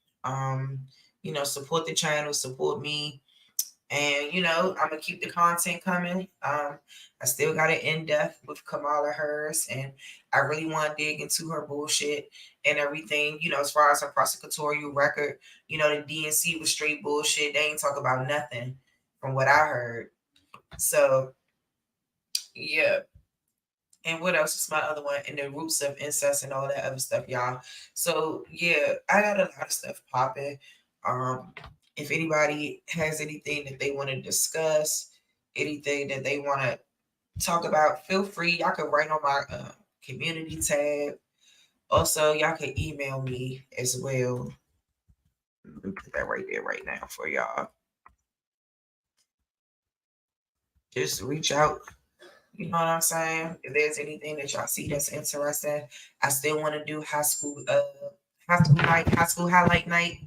Support the channel, support me. And, I'm going to keep the content coming. I still got an in-depth with Kamala Harris, and I really want to dig into her bullshit and everything, as far as her prosecutorial record. The DNC was straight bullshit. They ain't talk about nothing from what I heard. So, yeah. And what else is my other one? And the roots of incest and all that other stuff, y'all. So, yeah, I got a lot of stuff popping. If anybody has anything that they want to discuss, anything that they want to talk about, feel free. Y'all can write on my community tab. Also, y'all can email me as well. Let me put that right there right now for y'all. Just reach out. You know what I'm saying? If there's anything that y'all see that's interesting, I still want to do high school highlight night.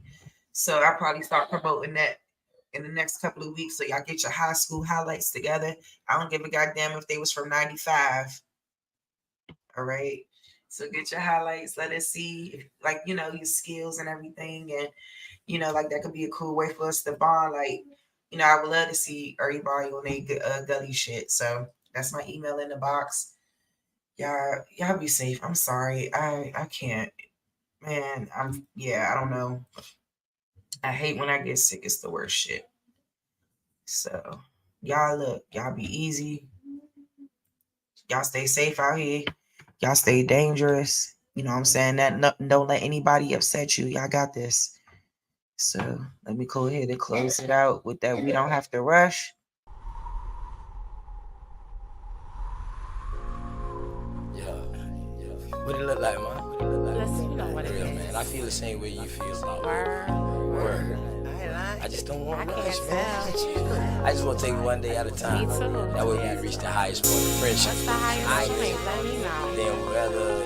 So I'll probably start promoting that in the next couple of weeks. So y'all get your high school highlights together. I don't give a goddamn if they was from 95. All right. So get your highlights. Let us see, if, like, you know, your skills and everything. And, you know, like that could be a cool way for us to bond. Like, you know, I would love to see everybody on their gully shit. So that's my email in the box. Y'all be safe. I'm sorry. I can't. Man, I don't know. I hate when I get sick. It's the worst shit. So y'all be easy. Y'all stay safe out here. Y'all stay dangerous. You know what I'm saying? Don't let anybody upset you. Y'all got this. So let me go ahead and close it out with that. We don't have to rush. What it look like, man? Let's see what it Real, is. man. I feel the same way you feel about Word. I just don't want to I rush, can't man. I just want to take it one day at a time. Me too. That way we can reach the highest point of friendship. What's the highest point? Let me know. Then whether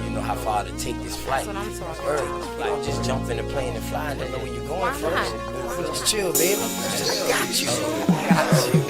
you know how far to take this flight. That's what I'm talking Word. about. You don't just jump in the plane and fly and don't know where you're going Why first. not? Just chill, baby. I got you.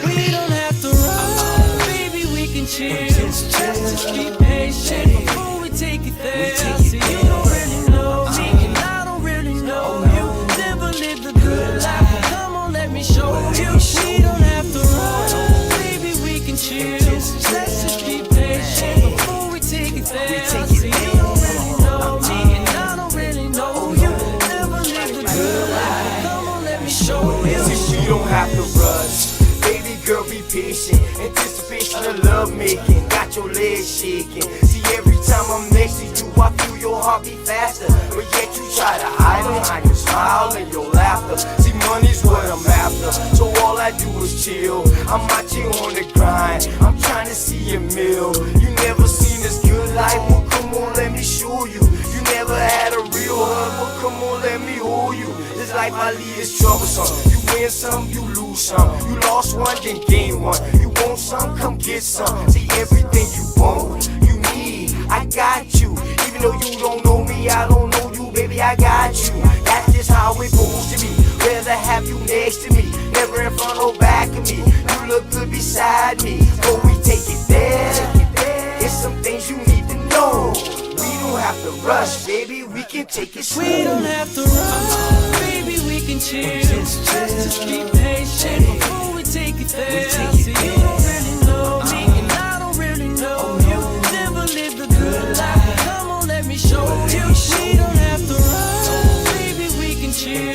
We don't have to run, baby, we can chill. Just be patient before we take it there. See, you don't really know me, and I don't really know you. Never lived a good life. Come on, let me show you. We don't have to run, baby, we can chill. Let's just be patient before we take it there. See, you don't really know me, and I don't really know you. Never lived a good life. Come on, let me show you. See, we don't have to rush. Baby girl, be patient. Anticipation of love making. Got your legs shaking. See, every time I'm next to you, I feel your heart beat faster. But yet you try to hide behind your smile and your laughter. See, money's what I'm after, so all I do is chill. I'm out here on the grind. I'm trying to see a meal. You never seen this good life? Well, come on, let me show you. You never had a real hug? Well, come on, let me hold you. This life I lead is troublesome. You win some, you lose some. You lost one, then gain one. You want some, come get some. See, everything you want, you need, I got you. Even though you don't know me, I don't know you, baby, I got you. That's just how it's supposed to be. Rather have you next to me, never in front or back of me. You look good beside me, but we take it there. It's some things you need to know. We don't have to rush, baby, we can take it slow. We don't have to run, baby, we can chill. Just be patient before we take it there. See, you don't really know me, and I don't really know you. Never lived a good life. Come on, let me show you. We don't have to run, baby, we can chill.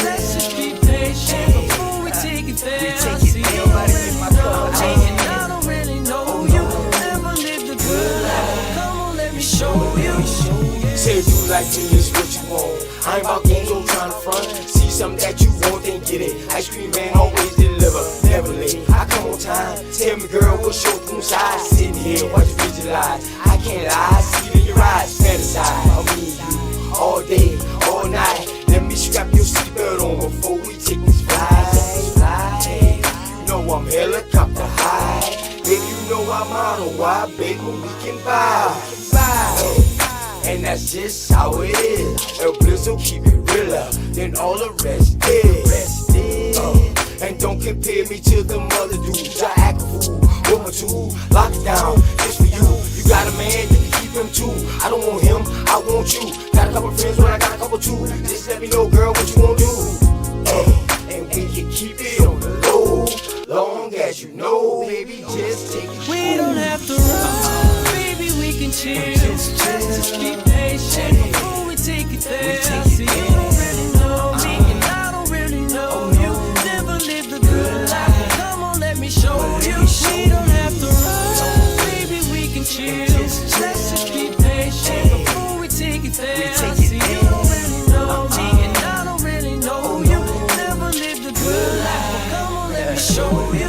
Let's just be patient before we take it there. See, you don't really know me, and I don't really know you. Never lived a good life. Come on, let me show you. Say if you like me, it's what you want. I ain't about games, I'm trying to front. See something that you want, then get it. Ice cream man always deliver, never late. I come on time. Tell me, girl, what's your room size? Sitting here, watch you visualize. I can't lie, see it in your eyes. Fantasize, I mean you all day, all night. Let me strap your seatbelt on before we take this flight. Hey, you know I'm helicopter high. Baby, you know I'm on a wide, baby, we can buy. And that's just how it is. El Blizzo keep it realer than all the rest is. And don't compare me to them other dudes. I act a fool with my tool. Lock it down, just for you. You got a man, you can keep him too. I don't want him, I want you. Got a couple friends, but I got a couple too. Just let me know, girl, what you wanna do. And we can keep it on the low, long as you know, baby, just take it. We don't have to run, baby, we can chill. Just be patient before we take it there. See, you don't really know me, and I don't really know you. Never lived a good life. Come on, let me show you. We don't have to run, baby, we can chill. Let's just be patient before we take it there. See, you don't really know me, and I don't really know you. Never lived a good life. Come on, let me show you.